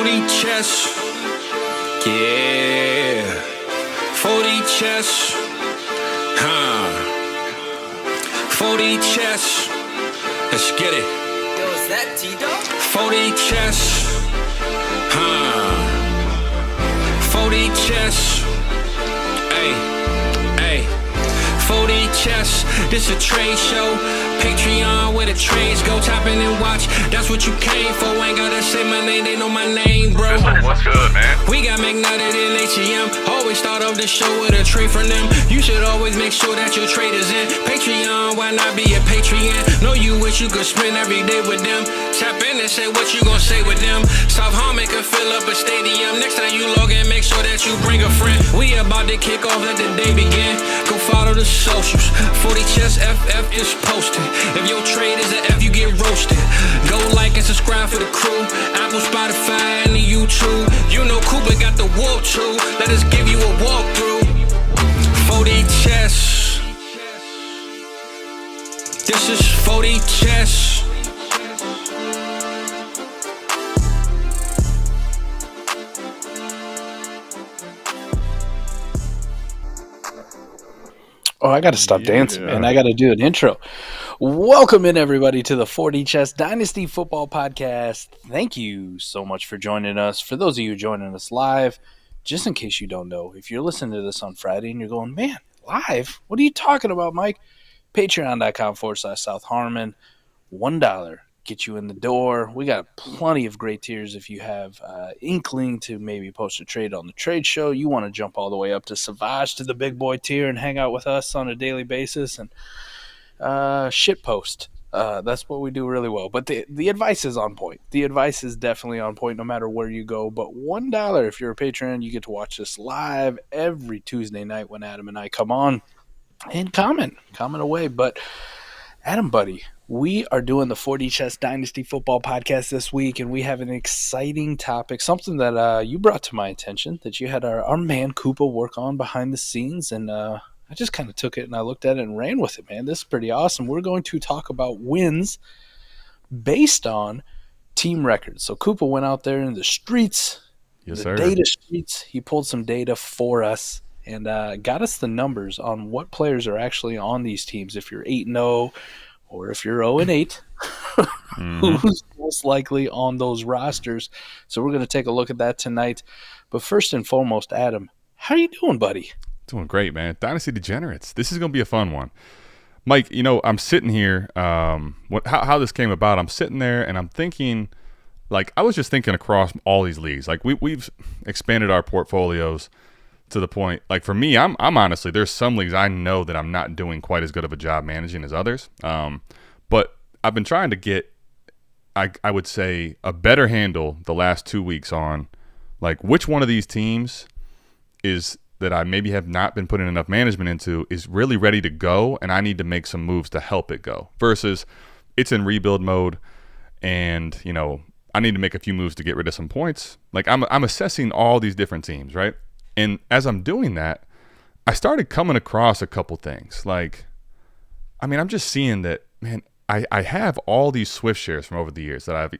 40 chess. Yeah. 40 chess. 40 chess. Let's get it. Yo, is that T-Dog? 40 chess. 40 chess. Hey. 40 chess. This a trade show. Patreon where the trades go. Tap in and watch. That's what you came for. Ain't gotta say my name. They know my name, bro. What's good, man? We got McNutted in ATM. Always start off the show with a trade from them. You should always make sure that your trade is in. Patreon, why not be a Patreon? Know you wish you could spend every day with them. Tap in and say what you gon' say with them. South Harmon can fill up a stadium. Next time you log in, make sure that you bring a friend. We about to kick off, let the day begin. Go follow the socials. 40 Chess FF is posted. If your trade is an F, you get roasted. Go like and subscribe for the crew. Apple, Spotify, and the YouTube. You know Cooper got the warp too. Let us give you a walkthrough. 40 Chess. This is 40 Chess. Oh, I got to stop dancing, man. I got to do an intro. Welcome in, everybody, to the 40 Chess Dynasty Football Podcast. Thank you so much for joining us. For those of you joining us live, just in case you don't know, if you're listening to this on Friday and you're going, man, live? What are you talking about, Mike? Patreon.com/South Harmon. $1 get you in the door. We got plenty of great tiers if you have inkling to maybe post a trade on the trade show. You want to jump all the way up to Savage to the big boy tier and hang out with us on a daily basis and shit post. That's what we do really well. But the advice is on point. The advice is definitely on point no matter where you go. But $1 if you're a patron, you get to watch this live every Tuesday night when Adam and I come on and comment away. But Adam, buddy, we are doing the 40 Chess Dynasty Football Podcast this week, and we have an exciting topic, something that you brought to my attention, that you had our man Koopa work on behind the scenes, and I just kind of took it and I looked at it and ran with it, man. This is pretty awesome. We're going to talk about wins based on team records. So Koopa went out there in the streets, data streets. He pulled some data for us and got us the numbers on what players are actually on these teams. If you're 8-0 or if you're 0-8, who's most likely on those rosters. So we're going to take a look at that tonight. But first and foremost, Adam, how are you doing, buddy? Doing great, man. Dynasty Degenerates. This is going to be a fun one. Mike, you know, I'm sitting here, how this came about, I'm sitting there and I'm thinking, like, I was just thinking across all these leagues. Like, we've expanded our portfolios to the point, like, for me, I'm honestly, there's some leagues I know that I'm not doing quite as good of a job managing as others. But I've been trying to get, I would say, a better handle the last 2 weeks on, like, which one of these teams is that I maybe have not been putting enough management into is really ready to go, and I need to make some moves to help it go, versus it's in rebuild mode, and, you know, I need to make a few moves to get rid of some points. Like, I'm assessing all these different teams, right? And as I'm doing that, I started coming across a couple things. Like, I mean, I'm just seeing that, man, I have all these Swift shares from over the years that I've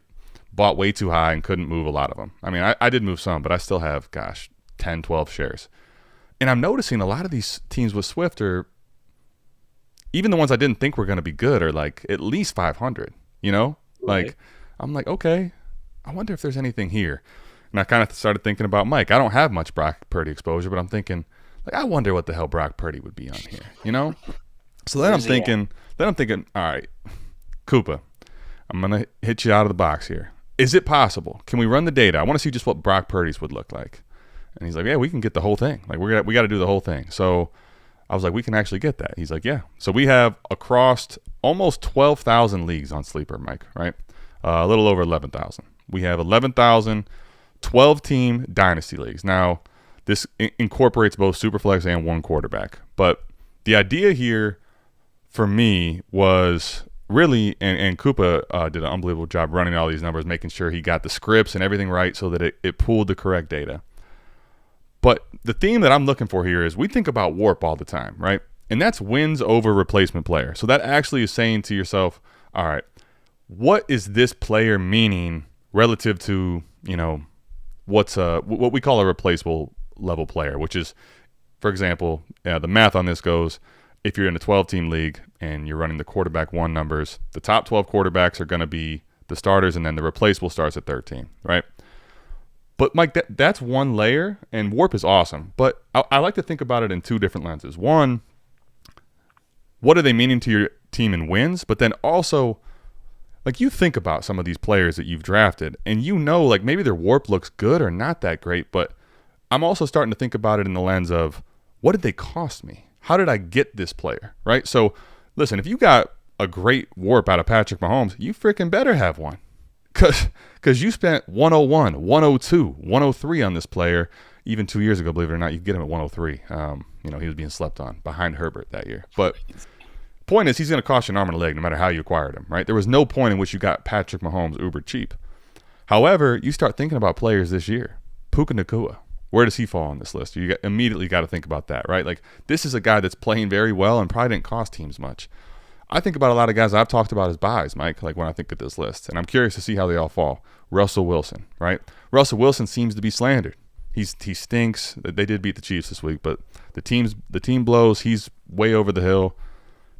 bought way too high and couldn't move a lot of them. I mean, I did move some, but I still have, 10, 12 shares. And I'm noticing a lot of these teams with Swift are, even the ones I didn't think were going to be good, are like at least 500, you know? Right. Like, I'm like, okay, I wonder if there's anything here. And I kind of started thinking about Mike. I don't have much Brock Purdy exposure, but I'm thinking, like, I wonder what the hell Brock Purdy would be on here, you know? So then I'm thinking, all right, Koopa, I'm going to hit you out of the box here. Is it possible? Can we run the data? I want to see just what Brock Purdy's would look like. And he's like, yeah, we can get the whole thing. Like, we got to do the whole thing. So I was like, we can actually get that. He's like, yeah. So we have across almost 12,000 leagues on Sleeper, Mike, right? A little over 11,000. We have 11,000 12-team dynasty leagues. Now, this incorporates both Superflex and one quarterback. But the idea here for me was really, and Koopa did an unbelievable job running all these numbers, making sure he got the scripts and everything right so that it pulled the correct data. But the theme that I'm looking for here is we think about WARP all the time, right? And that's wins over replacement player. So that actually is saying to yourself, all right, what is this player meaning relative to, you know, what we call a replaceable level player, which is, for example, the math on this goes, if you're in a 12-team league and you're running the quarterback one numbers, the top 12 quarterbacks are going to be the starters, and then the replaceable starts at 13, right? But, Mike, that's one layer, and Warp is awesome. But I like to think about it in two different lenses. One, what are they meaning to your team in wins? But then also, like, you think about some of these players that you've drafted, and like, maybe their Warp looks good or not that great, but I'm also starting to think about it in the lens of, what did they cost me? How did I get this player, right? So, listen, if you got a great Warp out of Patrick Mahomes, you freaking better have one. Because you spent 101, 102, 103 on this player. Even 2 years ago, believe it or not, you could get him at 103. He was being slept on behind Herbert that year. But point is, he's going to cost you an arm and a leg no matter how you acquired him, right? There was no point in which you got Patrick Mahomes uber cheap. However, you start thinking about players this year. Puka Ngata. Where does he fall on this list? Immediately got to think about that, right? Like, this is a guy that's playing very well and probably didn't cost teams much. I think about a lot of guys I've talked about as buys, Mike, like when I think of this list, and I'm curious to see how they all fall. Russell Wilson, right? Russell Wilson seems to be slandered. He stinks. They did beat the Chiefs this week, but the team blows. He's way over the hill.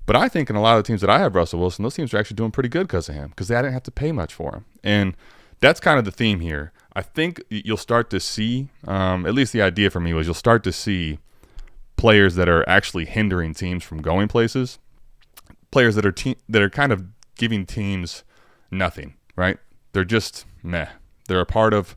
But I think in a lot of the teams that I have Russell Wilson, those teams are actually doing pretty good because of him, because they didn't have to pay much for him. And that's kind of the theme here. I think you'll start to see, at least the idea for me was, you'll start to see players that are actually hindering teams from going places, players that are kind of giving teams nothing, right? They're just meh. They're a part of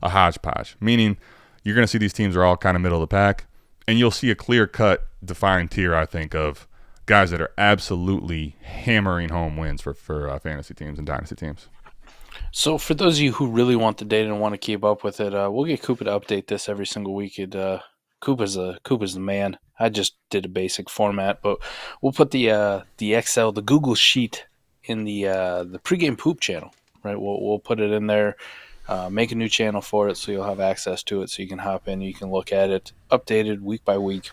a hodgepodge, meaning you're going to see these teams are all kind of middle of the pack, and you'll see a clear-cut, defined tier, I think, of guys that are absolutely hammering home wins for fantasy teams and dynasty teams. So for those of you who really want the data and want to keep up with it, we'll get Koopa to update this every single week. Koopa's the man. I just did a basic format, but we'll put the Excel, the Google Sheet in the pregame poop channel, right? We'll put it in there, make a new channel for it so you'll have access to it, so you can hop in, you can look at it, updated week by week.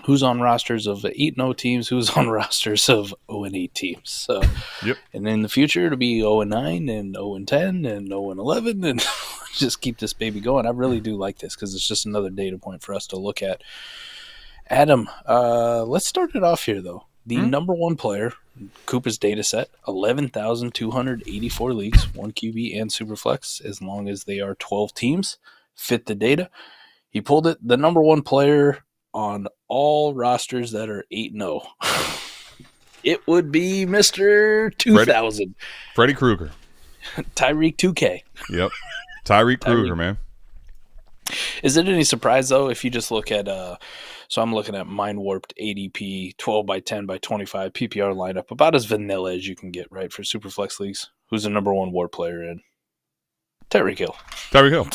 Who's on rosters of 8-0 teams, who's on rosters of 0-8 teams. So, yep. And in the future, it'll be 0-9 and 0-10 and 0-11, and just keep this baby going. I really do like this because it's just another data point for us to look at. Adam, let's start it off here, though. The number one player, Koopas Data set, 11,284 leagues, 1 QB and Superflex, as long as they are 12 teams, fit the data. He pulled it, the number one player on all rosters that are 8-0. It would be Mr. 2000. Freddy Krueger. Tyreek 2K. Yep. Tyreek Krueger, man. Is it any surprise, though, if you just look at so I'm looking at Mind Warped ADP 12 by 10 by 25 PPR lineup, about as vanilla as you can get, right, for Superflex leagues. Who's the number one Warp player in? Tyreek Hill. Tyreek Hill.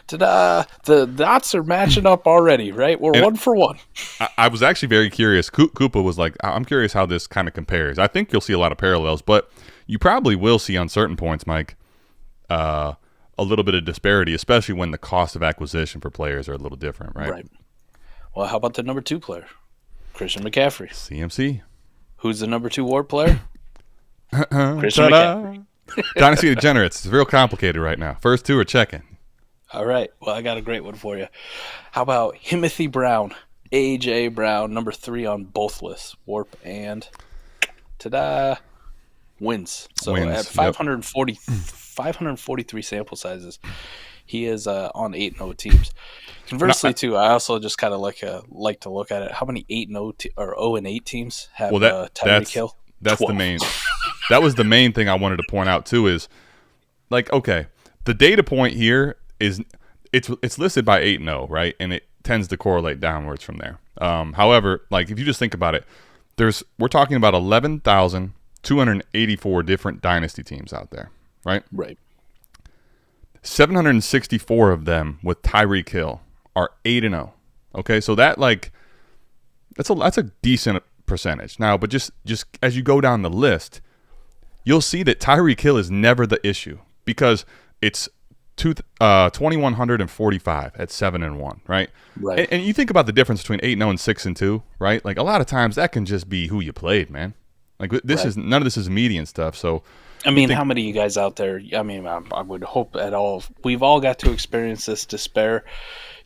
Ta-da! The dots are matching up already, right? We're 1 for 1. I was actually very curious. Koopa was like, I'm curious how this kind of compares. I think you'll see a lot of parallels, but you probably will see on certain points, Mike, a little bit of disparity, especially when the cost of acquisition for players are a little different, right? Right. Well, how about the number 2 player? Christian McCaffrey. CMC. Who's the number 2 Warp player? Christian McCaffrey. Dynasty Degenerates. It's real complicated right now. First 2 are checking. All right. Well, I got a great one for you. How about Himothy Brown? A.J. Brown, number 3 on both lists, Warp and ta-da, wins. So at 543 sample sizes, he is on 8-0 teams. Conversely, too, I also just kind of like to look at it. How many 8-0 or 0-8 teams have Tyreek Hill? That's 12. the main. That was the main thing I wanted to point out too. Is like, okay, the data point here is it's listed by 8-0, right? And it tends to correlate downwards from there. However, like if you just think about it, we're talking about 11,284 different dynasty teams out there, right? Right. 764 of them with Tyreek Hill are 8-0. Okay, so that's a decent percentage. Now, but just as you go down the list, you'll see that Tyreek Hill is never the issue because it's 2,145 at 7-1, right? Right. And you think about the difference between 8-0 and 6-2, right? Like a lot of times that can just be who you played, man. Like this is none of this is median stuff. So I mean, how many of you guys out there? I mean, I would hope at all. We've all got to experience this despair.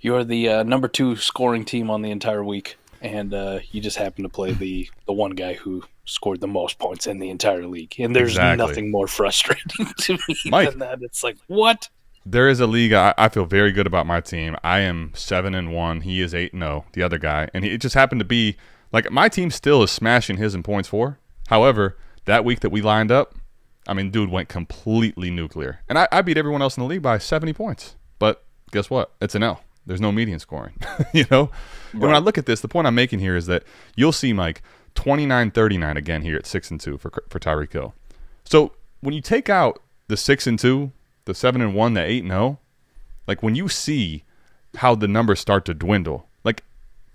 You're the number 2 scoring team on the entire week, and you just happen to play the one guy who scored the most points in the entire league. And there's nothing more frustrating to me than that. It's like, what? There is a league. I feel very good about my team. I am 7-1. He is 8-0. The other guy, and it just happened to be like my team still is smashing his in points for. However, that week that we lined up, I mean, dude went completely nuclear. And I beat everyone else in the league by 70 points. But guess what? It's an L. There's no median scoring, you know? And when I look at this, the point I'm making here is that you'll see Mike 29-39 again here at 6-2 for Tyreek Hill. So when you take out the 6-2, the 7-1, the 8-0, like when you see how the numbers start to dwindle, like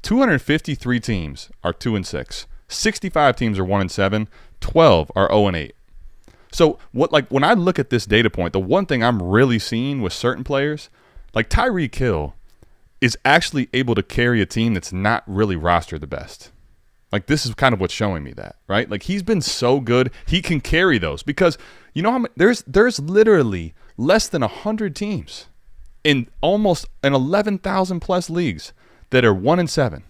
253 teams are 2-6, 65 teams are 1-7, 12 are 0-8. So when I look at this data point, the one thing I'm really seeing with certain players, like Tyreek Hill is actually able to carry a team that's not really rostered the best. Like this is kind of what's showing me that, right? Like he's been so good, he can carry those because you know how many, there's literally less than 100 teams in almost an 11,000 plus leagues that are 1-7.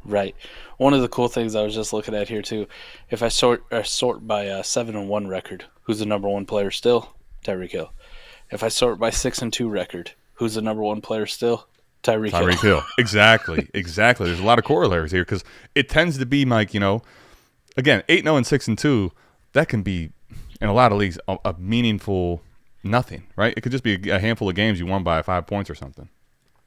Right. One of the cool things I was just looking at here too, if I sort by 7-1 record, who's the number 1 player still? Tyreek Hill. If I sort by 6-2 record, who's the number 1 player still? Tyreek Hill. Exactly. There's a lot of corollaries here because it tends to be like, you know, again, 8-0 and 6-2, that can be in a lot of leagues a meaningful nothing, right? It could just be a handful of games you won by 5 points or something.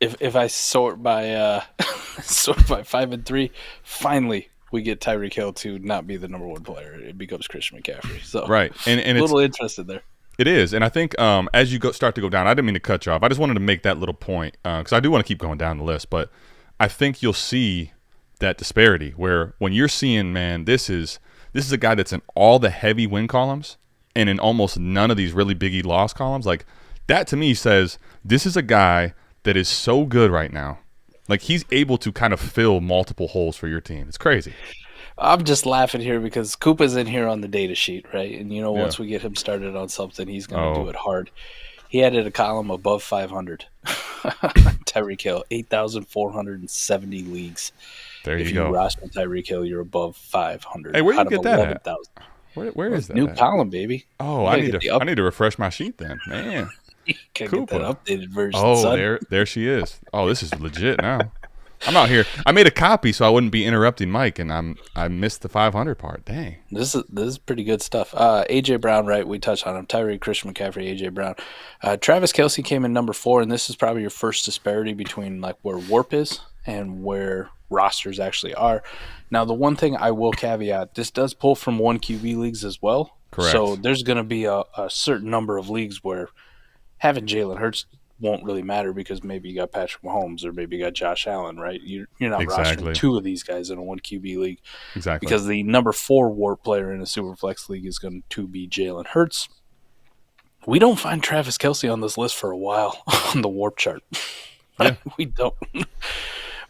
If I sort by 5-3, finally we get Tyreek Hill to not be the number 1 player. It becomes Christian McCaffrey. So right, and a little interested there. It is, and I think as you start to go down, I didn't mean to cut you off. I just wanted to make that little point because I do want to keep going down the list, but I think you'll see that disparity where when you're seeing, man, this is a guy that's in all the heavy win columns and in almost none of these really biggie loss columns. Like that to me says this is a guy that is so good right now. Like he's able to kind of fill multiple holes for your team. It's crazy. I'm just laughing here because Koopa's in here on the data sheet, right? And, once we get him started on something, he's going to do it hard. He added a column above 500. Tyreek Hill, 8,470 leagues. There you go. If you roster Tyreek Hill, you're above 500. Hey, where do you get that 11,000. Where is that New at? column, baby. Oh, I need to refresh my sheet then. Man. You can get that updated version. Oh, son. there she is. Oh, this is legit now. I'm out here. I made a copy so I wouldn't be interrupting Mike, and I missed the 500 part. Dang. This is pretty good stuff. AJ Brown, right? We touched on him. Tyreek, Christian McCaffrey, AJ Brown. Travis Kelce came in number 4, and this is probably your first disparity between like where Warp is and where rosters actually are. Now, the one thing I will caveat: this does pull from 1 QB leagues as well. Correct. So there's going to be a certain number of leagues where having Jalen Hurts won't really matter because maybe you got Patrick Mahomes or maybe you got Josh Allen, right? You're not rostering 2 of these guys in a 1 QB league. Exactly. Because the number 4 warp player in a Superflex league is going to be Jalen Hurts. We don't find Travis Kelce on this list for a while on the warp chart. Yeah.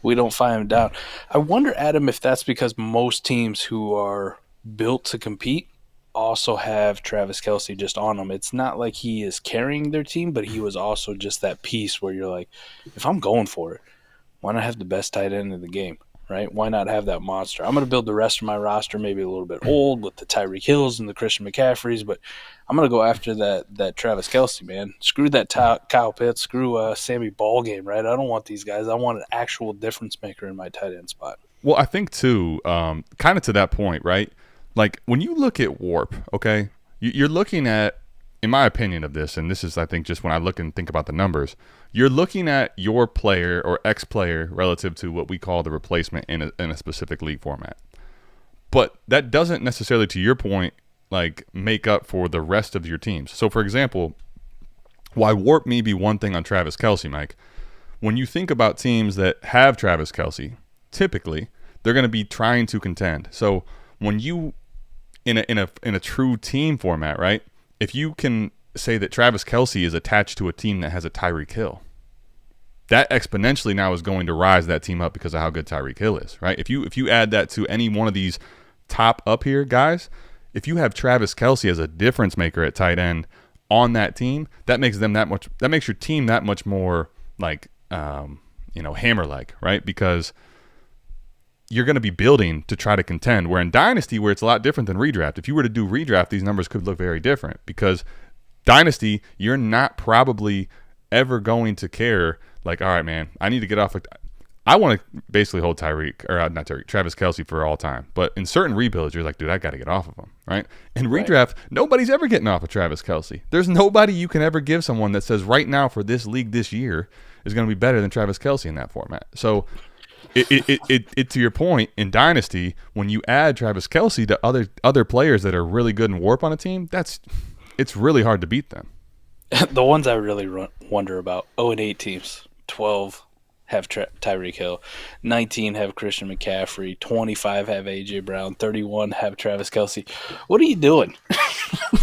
We don't find him down. I wonder, Adam, if that's because most teams who are built to compete also have Travis Kelce just on them. It's not like he is carrying their team, but he was also just that piece where you're like, if I'm going for it, why not have the best tight end in the game, right? Why not have that monster? I'm going to build the rest of my roster maybe a little bit old with the Tyreek Hills and the Christian McCaffreys, but I'm going to go after that Travis Kelce, man. Screw that Kyle Pitts, screw Sammy Ballgame, right? I don't want these guys. I want an actual difference maker in my tight end spot. Well, I think too, kind of to that point, right? Like when you look at Warp, okay, you're looking at, in my opinion of this, and this is, I think, just when I look and think about the numbers, you're looking at your player or ex-player relative to what we call the replacement in a specific league format. But that doesn't necessarily, to your point, like make up for the rest of your teams. So, for example, why Warp may be one thing on Travis Kelce, Mike, when you think about teams that have Travis Kelce, typically they're going to be trying to contend. So when you in a true team format, right? If you can say that Travis Kelce is attached to a team that has a Tyreek Hill, that exponentially now is going to rise that team up because of how good Tyreek Hill is, right? If you add that to any one of these top up here guys, if you have Travis Kelce as a difference maker at tight end on that team, that makes your team that much more like hammer-like, right? Because you're going to be building to try to contend. Where in Dynasty, where it's a lot different than redraft. If you were to do redraft, these numbers could look very different, because Dynasty, you're not probably ever going to care like, all right, man, I need to get off. I want to basically hold Travis Kelce for all time. But in certain rebuilds, you're like, dude, I got to get off of him, right? In redraft, nobody's ever getting off of Travis Kelce. There's nobody you can ever give someone that says right now for this league this year is going to be better than Travis Kelce in that format. So it to your point, in Dynasty, when you add Travis Kelce to other players that are really good in warp on a team, it's really hard to beat them. The ones I really wonder about, 0-8 teams, 12 have Tyreek Hill, 19 have Christian McCaffrey, 25 have A.J. Brown, 31 have Travis Kelce. What are you doing?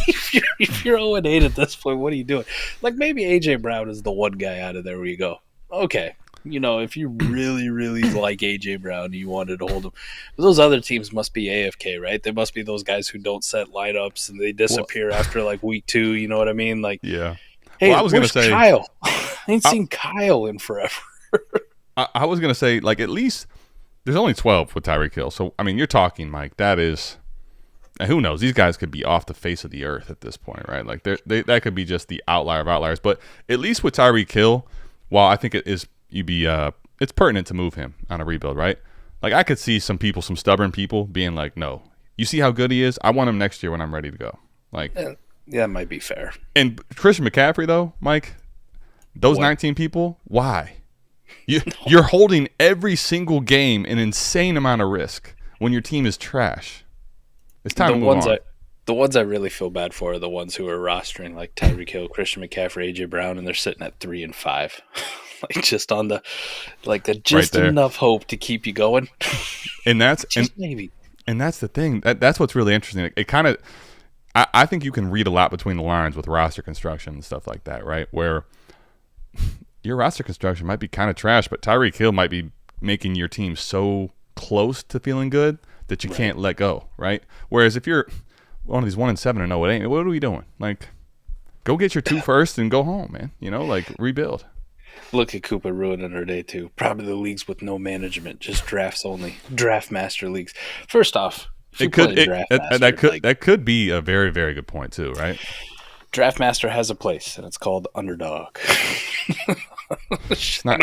if you're 0-8 at this point, what are you doing? Like, maybe A.J. Brown is the one guy out of there where you go, okay, if you really, really like A.J. Brown, you wanted to hold him. But those other teams must be AFK, right? They must be those guys who don't set lineups and they disappear after like week 2. You know what I mean? Like, yeah. Hey, well, I was going to say Kyle. I ain't seen Kyle in forever. I was going to say, like, at least there's only 12 with Tyreek Hill. So, I mean, you're talking, Mike, that is – who knows? These guys could be off the face of the earth at this point, right? Like, that could be just the outlier of outliers. But at least with Tyreek Hill, while I think it's pertinent to move him on a rebuild, right? Like, I could see some stubborn people being like, no, you see how good he is? I want him next year when I'm ready to go. Like, yeah, that might be fair. And Christian McCaffrey, though, Mike, those 19 people, why? You're holding every single game an insane amount of risk when your team is trash. It's time to move on. The ones I really feel bad for are the ones who are rostering like Tyreek Hill, Christian McCaffrey, A.J. Brown, and they're sitting at 3 and 5. Like, just on the just right enough hope to keep you going. And that's maybe. And that's the thing. That's what's really interesting. It kind of, I think you can read a lot between the lines with roster construction and stuff like that, right? Where your roster construction might be kind of trash, but Tyreek Hill might be making your team so close to feeling good that you can't let go, right? Whereas if you're one of these 1-7 and 0-8, what are we doing? Like, go get your 2 first and go home, man. Like, rebuild. Look at Koopa ruining her day too. Probably the leagues with no management, just drafts only, draft master leagues. First off, that could be a very, very good point too, right? Draft Master has a place, and it's called Underdog. Shout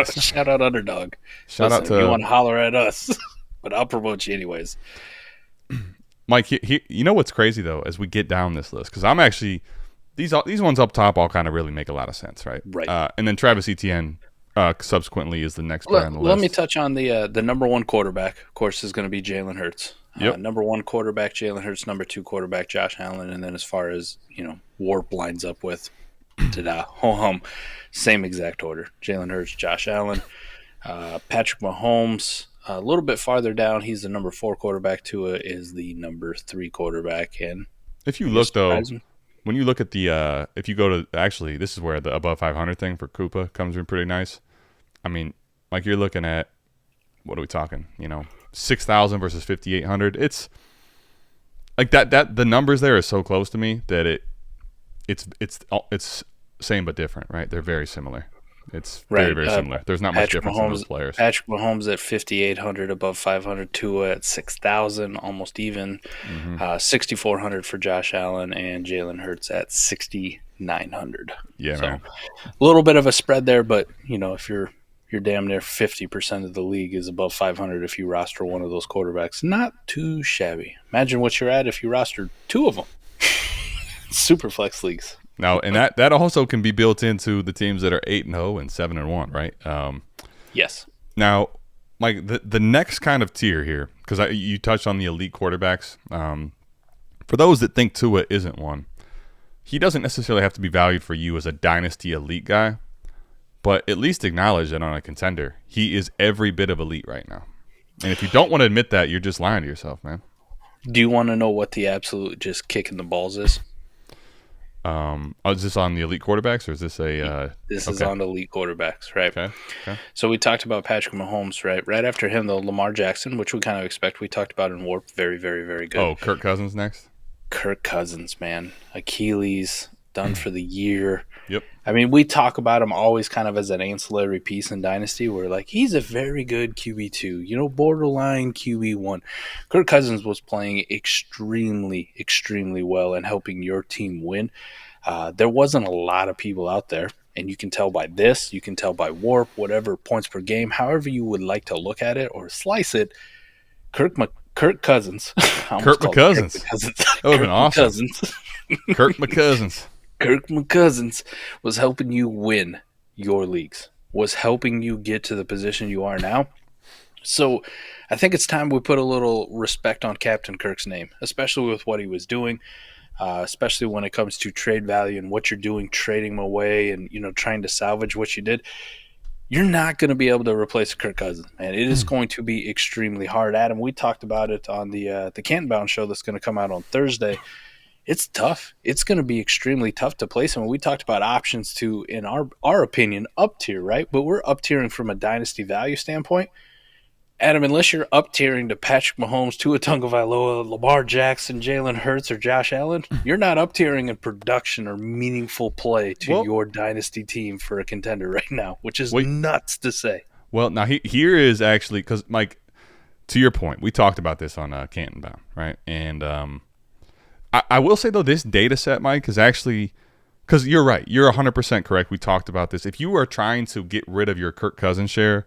out Underdog. Shout out to you want to holler at us, but I'll promote you anyways. Mike, you know what's crazy though, as we get down this list, because I'm actually these ones up top all kind of really make a lot of sense, right? Right. And then Travis Etienne subsequently is the next player on the list. Let me touch on the number 1 quarterback. Of course, is going to be Jalen Hurts. Yep. Number 1 quarterback, Jalen Hurts. Number 2 quarterback, Josh Allen. And then as far as, Warp lines up with, same exact order. Jalen Hurts, Josh Allen, Patrick Mahomes. A little bit farther down, he's the number 4 quarterback. Tua is the number 3 quarterback. And if you look, though, when you look at the if you go to – actually, this is where the above 500 thing for Koopa comes in pretty nice. I mean, like, you're looking at – what are we talking? 6,000 versus 5,800. It's like that the numbers there are so close to me that it's same but different, right? They're very similar. It's very, very similar. There's not much difference in those players. Patrick Mahomes at 5,800, above 500. Tua at 6,000, almost even. 6,400 for Josh Allen, and Jalen Hurts at 6,900. Yeah, so, man. A little bit of a spread there, but if you're damn near 50% of the league is above 500 if you roster one of those quarterbacks. Not too shabby. Imagine what you're at if you rostered 2 of them. Superflex leagues. Now, and that also can be built into the teams that are 8-0 and 7-1, right? Yes. Now, Mike, the next kind of tier here, because you touched on the elite quarterbacks. For those that think Tua isn't one, he doesn't necessarily have to be valued for you as a dynasty elite guy, but at least acknowledge that on a contender, he is every bit of elite right now. And if you don't want to admit that, you're just lying to yourself, man. Do you want to know what the absolute just kick in the balls is? Is this on the elite quarterbacks, or is this a? This is on the elite quarterbacks, right? Okay. So we talked about Patrick Mahomes, right? Right after him, though, Lamar Jackson, which we kind of expect. We talked about in Warp, very, very, very good. Oh, Kirk Cousins next. Kirk Cousins, man. Achilles, done for the year. Yep. I mean, we talk about him always kind of as an ancillary piece in Dynasty where, like, he's a very good QB2, borderline QB1. Kirk Cousins was playing extremely, extremely well and helping your team win. There wasn't a lot of people out there, and you can tell by this, you can tell by WARP, whatever points per game, however you would like to look at it or slice it. Kirk Cousins. Kirk McCousins. That would have been awesome. Kirk McCousins. Kirk McCousins was helping you win your leagues, was helping you get to the position you are now. So I think it's time we put a little respect on Captain Kirk's name, especially with what he was doing, especially when it comes to trade value and what you're doing, trading him away and, trying to salvage what you did. You're not going to be able to replace Kirk Cousins, man. It is going to be extremely hard. Adam, we talked about it on the Canton Bound show that's going to come out on Thursday. It's tough. It's going to be extremely tough to place him. We talked about options to, in our opinion, up tier, right? But we're up tiering from a dynasty value standpoint. Adam, unless you're up tiering to Patrick Mahomes, Tua Tagovailoa, Lamar Jackson, Jalen Hurts, or Josh Allen, you're not up tiering in production or meaningful play to your dynasty team for a contender right now, which is nuts to say. Well, now here is actually, because, Mike, to your point, we talked about this on Canton Bound, right? And I will say, though, this data set, Mike, is actually – because you're right. You're 100% correct. We talked about this. If you are trying to get rid of your Kirk Cousins share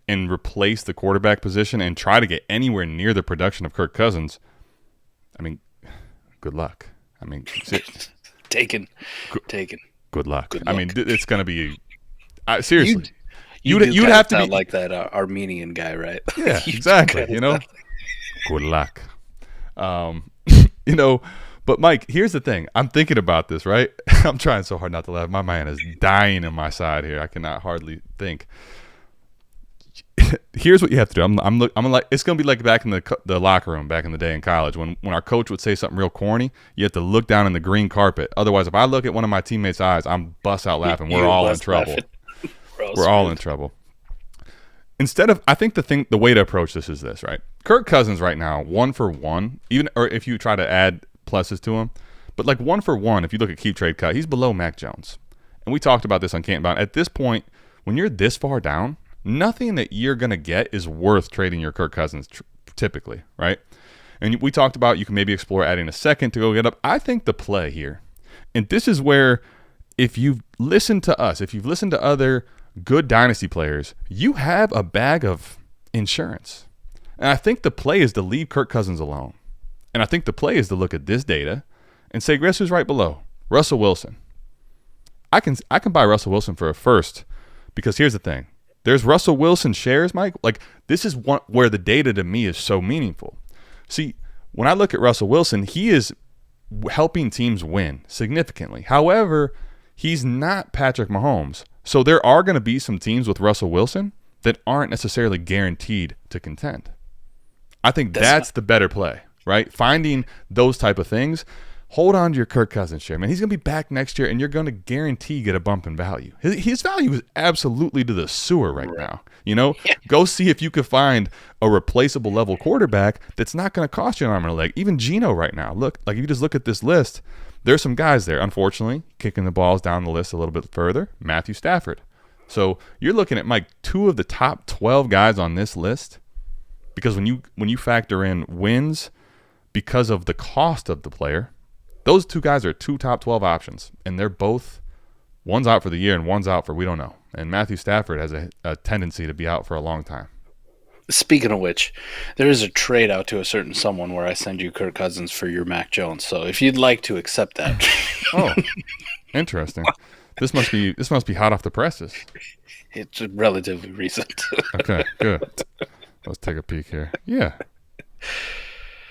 and replace the quarterback position and try to get anywhere near the production of Kirk Cousins, I mean, good luck. I mean – Taken. Good luck. I mean, it's going to be seriously. You'd have to be like that Armenian guy, right? Yeah, exactly. Good luck. But Mike, here's the thing. I'm thinking about this, right? I'm trying so hard not to laugh. My man is dying on my side here. I cannot hardly think. Here's what you have to do. I'm like, it's gonna be like back in the locker room back in the day in college when our coach would say something real corny. You have to look down in the green carpet. Otherwise, if I look at one of my teammates' eyes, I'm bust out laughing. We're all in trouble. We're all in trouble. Instead of, I think the way to approach this is this, right? Kirk Cousins right now, 1 for 1, or if you try to add pluses to him, but like 1 for 1, if you look at keep trade cut, he's below Mac Jones. And we talked about this on Canton Bound. At this point, when you're this far down, nothing that you're going to get is worth trading your Kirk Cousins typically, right? And we talked about you can maybe explore adding a second to go get up. I think the play here, and this is where if you've listened to us, if you've listened to other good dynasty players, you have a bag of insurance. And I think the play is to leave Kirk Cousins alone. And I think the play is to look at this data and say, guess who's right below? Russell Wilson. I can buy Russell Wilson for a first because here's the thing. There's Russell Wilson shares, Mike. Like, this is where the data to me is so meaningful. See, when I look at Russell Wilson, he is helping teams win significantly. However, he's not Patrick Mahomes. So there are going to be some teams with Russell Wilson that aren't necessarily guaranteed to contend. I think that's the better play, right? Finding those type of things. Hold on to your Kirk Cousins share, man. He's going to be back next year, and you're going to guarantee get a bump in value. His value is absolutely to the sewer right now. Go see if you could find a replaceable level quarterback that's not going to cost you an arm and a leg. Even Geno right now. Look, like if you just look at this list, there's some guys there, unfortunately, kicking the balls down the list a little bit further. Matthew Stafford. So you're looking at, Mike, 2 of the top 12 guys on this list, because when you factor in wins because of the cost of the player, those 2 guys are 2 top 12 options, and they're both, one's out for the year and one's out for we don't know. And Matthew Stafford has a tendency to be out for a long time. Speaking of which, there is a trade out to a certain someone where I send you Kirk Cousins for your Mac Jones. So if you'd like to accept that. Oh, interesting. This must be hot off the presses. It's relatively recent. Okay, good. Let's take a peek here. Yeah.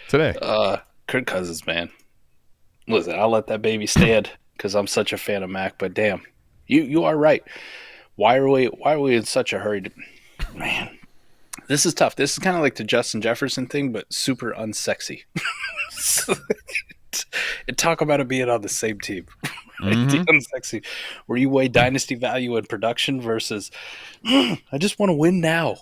Today. Kirk Cousins, man. Listen, I'll let that baby stand because I'm such a fan of Mac, but damn, you are right. Why are we in such a hurry? Man, this is tough. This is kind of like the Justin Jefferson thing, but super unsexy. And talk about it being on the same team. The unsexy, where you weigh dynasty value and production versus, I just want to win now.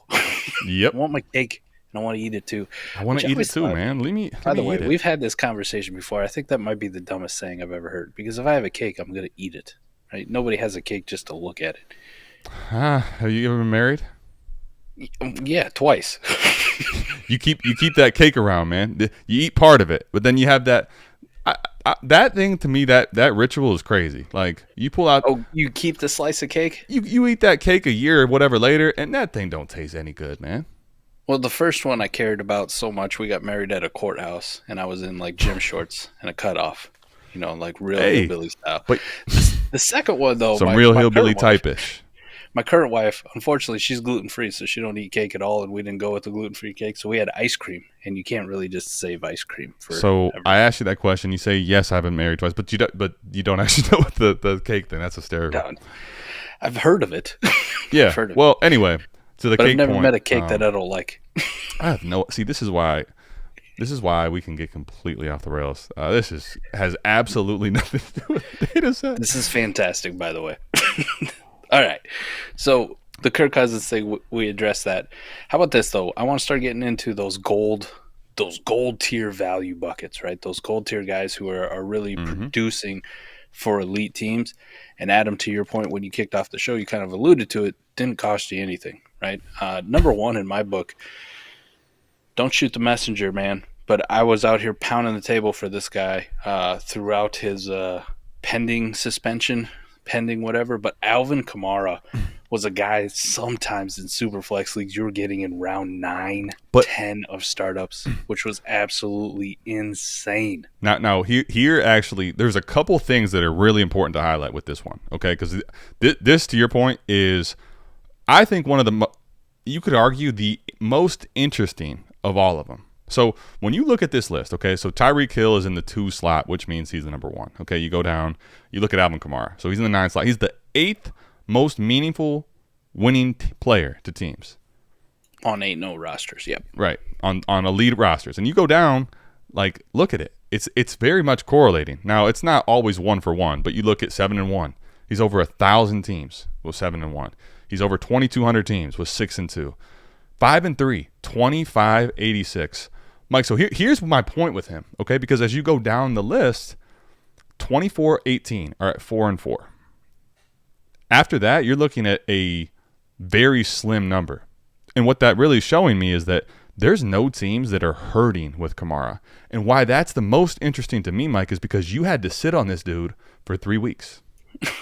Yep. I want my cake. and I want to eat it too. I want to eat it too, man. Let me By the way, eat it. we've had this conversation before. I think that might be the dumbest saying I've ever heard. Because if I have a cake, I'm going to eat it. Right? Nobody has a cake just to look at it. Have you ever been married? Yeah, twice. You keep that cake around, man. You eat part of it, but then you have that. That thing to me, that ritual is crazy. Like you pull out. Oh, you keep the slice of cake? You eat that cake a year or whatever later, and that thing don't taste any good, man. Well, the first one I cared about so much. We got married at a courthouse, and I was in like gym shorts and a cutoff, like real hillbilly style. But the second one though, some my real hillbilly current wife- type-ish. My current wife, unfortunately, she's gluten-free, so she don't eat cake at all, and we didn't go with the gluten-free cake, so we had ice cream, and you can't really just save ice cream for. So everything. I asked you that question. You say yes, I've been married twice, but you don't actually know what the cake thing. That's hysterical. No, I've heard of it. Yeah. I've heard of Well, anyway, to the but cake I've never point, met a cake that I don't like. I have no. See, this is why we can get completely off the rails. This has absolutely nothing to do with data set. This is fantastic, by the way. All right, so the Kirk Cousins thing, we addressed that. How about this though? I want to start getting into those gold tier value buckets, right? Those gold tier guys who are really producing for elite teams. And Adam, to your point, when you kicked off the show, you kind of alluded to it. Didn't cost you anything, right? Number one in my book. Don't shoot the messenger, man. But I was out here pounding the table for this guy throughout his pending suspension, pending whatever. But Alvin Kamara was a guy sometimes in Superflex leagues you were getting in round 9, 10 of startups, which was absolutely insane. Now here actually, there's a couple things that are really important to highlight with this one, okay? Because this, to your point, is I think one of the you could argue the most interesting of all of them. So when you look at this list, okay, so Tyreek Hill is in the 2 slot, which means he's the number 1. Okay, you go down, you look at Alvin Kamara. So he's in the 9 slot. He's the 8th most meaningful winning player to teams. On 8-0 rosters, yep. Right, on elite rosters. And you go down, like, look at it. It's very much correlating. Now, it's not always 1 for 1, but you look at 7-1. He's over 1,000 teams with 7-1. He's over 2,200 teams with 6-2. 5-3, 25-86. Mike, so here's my point with him, okay? Because as you go down the list, 24-18 are at 4-4. After that, you're looking at a very slim number. And what that really is showing me is that there's no teams that are hurting with Kamara. And why that's the most interesting to me, Mike, is because you had to sit on this dude for 3 weeks.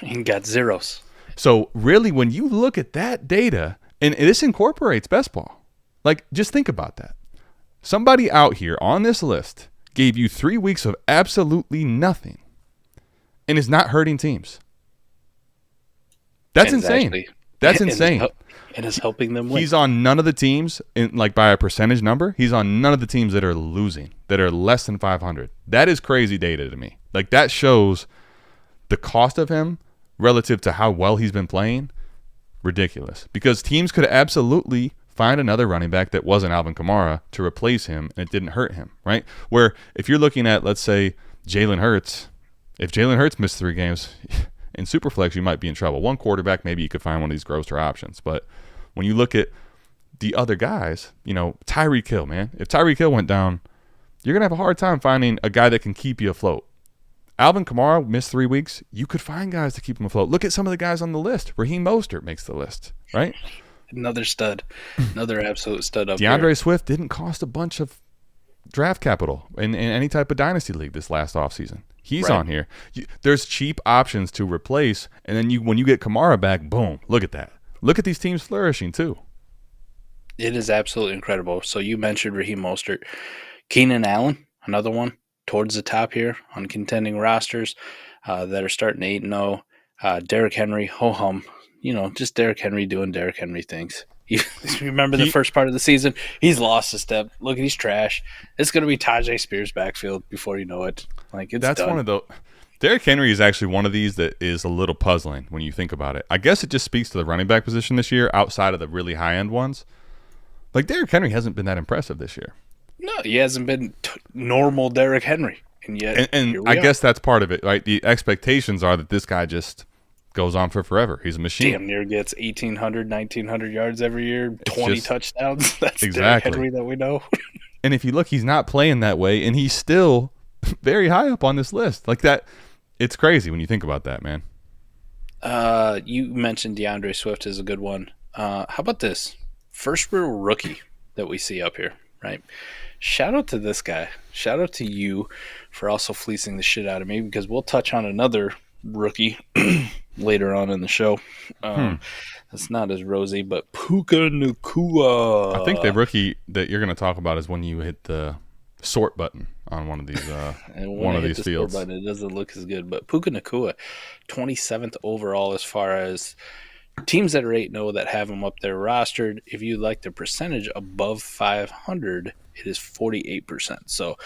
And got zeros. So really, when you look at that data, and this incorporates best ball, like just think about that. Somebody out here on this list gave you 3 weeks of absolutely nothing and is not hurting teams. That's insane. That's insane. And is helping them win. He's on none of the teams, by a percentage number, he's on none of the teams that are losing, that are less than 500. That is crazy data to me. Like, that shows the cost of him relative to how well he's been playing, ridiculous. Because teams could absolutely find another running back that wasn't Alvin Kamara to replace him, and it didn't hurt him, right? Where if you're looking at, let's say, Jalen Hurts, if Jalen Hurts missed 3 games in Superflex, you might be in trouble. One quarterback, maybe you could find one of these grosser options. But when you look at the other guys, Tyreek Hill, man. If Tyreek Hill went down, you're going to have a hard time finding a guy that can keep you afloat. Alvin Kamara missed 3 weeks. You could find guys to keep him afloat. Look at some of the guys on the list. Raheem Mostert makes the list, right? Another stud. Another absolute stud up there. DeAndre Swift didn't cost a bunch of draft capital in any type of dynasty league this last offseason. He's right on here. There's cheap options to replace, and then when you get Kamara back, boom, look at that. Look at these teams flourishing too. It is absolutely incredible. So you mentioned Raheem Mostert. Keenan Allen, another one towards the top here on contending rosters that are starting 8-0. Derrick Henry, ho-hum. Just Derrick Henry doing Derrick Henry things. You remember the first part of the season? He's lost a step. Look, he's trash. It's going to be Tajay Spears' backfield before you know it. That's done. One of the – Derrick Henry is actually one of these that is a little puzzling when you think about it. I guess it just speaks to the running back position this year outside of the really high-end ones. Like, Derrick Henry hasn't been that impressive this year. No, he hasn't been normal Derrick Henry. And yet, and I guess that's part of it, right? The expectations are that this guy just goes on for forever. He's a machine. Damn near gets 1,800, 1,900 yards every year, 20 touchdowns. That's exactly Derrick Henry that we know. And if you look, he's not playing that way, and he's still very high up on this list. Like that, it's crazy when you think about that, man. You mentioned DeAndre Swift is a good one. How about this? First real rookie that we see up here, right? Shout out to this guy. Shout out to you for also fleecing the shit out of me, because we'll touch on another rookie later on in the show. That's not as rosy, but Puka Ngata. I think the rookie that you're going to talk about is when you hit the sort button on one of these fields. Button, it doesn't look as good, but Puka Ngata, 27th overall as far as teams that are 8-0 that have him up there rostered. If you like the percentage above 500, it is 48%. So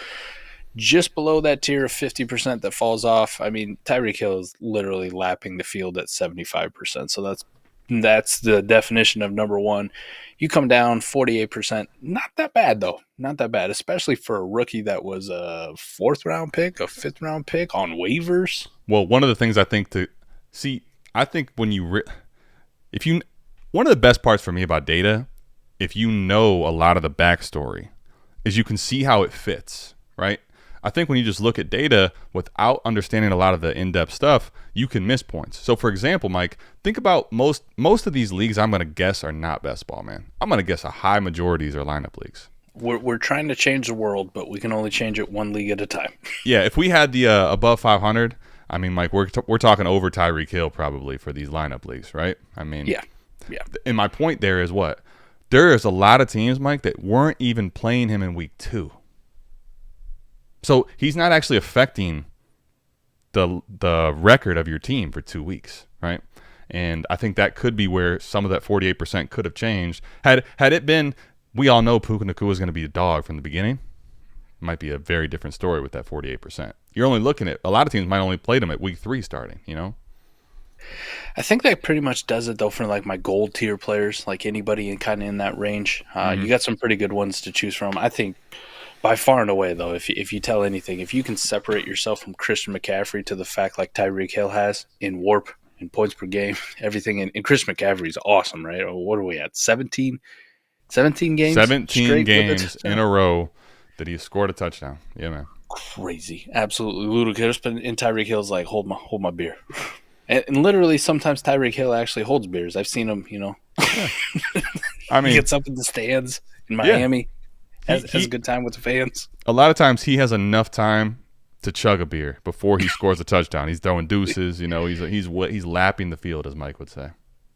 just below that tier of 50% that falls off. I mean, Tyreek Hill is literally lapping the field at 75%. So that's the definition of number one. You come down 48%. Not that bad, though. Not that bad, especially for a rookie that was a 4th-round pick, a 5th-round pick on waivers. Well, one of the things I think when you one of the best parts for me about data, if you know a lot of the backstory, is you can see how it fits, right? I think when you just look at data without understanding a lot of the in-depth stuff, you can miss points. So, for example, Mike, think about most of these leagues I'm going to guess are not best ball, man. I'm going to guess a high majority are lineup leagues. We're trying to change the world, but we can only change it one league at a time. Yeah, if we had the above 500, I mean, Mike, we're talking over Tyreek Hill probably for these lineup leagues, right? I mean, yeah. And my point there is what? There is a lot of teams, Mike, that weren't even playing him in week 2. So he's not actually affecting the record of your team for 2 weeks, right? And I think that could be where some of that 48% could have changed. Had it been, we all know Puka Ngata is going to be a dog from the beginning, it might be a very different story with that 48%. You're only looking at, a lot of teams might only play them at week 3 starting, you know? I think that pretty much does it, though, for like my gold tier players, like anybody in that range. You got some pretty good ones to choose from. I think by far and away, though, if you tell anything, if you can separate yourself from Christian McCaffrey to the fact like Tyreek Hill has in WARP, in points per game, everything, and Christian McCaffrey is awesome, right? What are we at? 17 games? 17 games in a row that he scored a touchdown. Yeah, man. Crazy. Absolutely ludicrous. But in Tyreek Hill's like, hold my beer. And literally, sometimes Tyreek Hill actually holds beers. I've seen him, Yeah. I mean, he gets up in the stands in Miami, has a good time with the fans. A lot of times he has enough time to chug a beer before he scores a touchdown. He's throwing deuces, he's lapping the field, as Mike would say.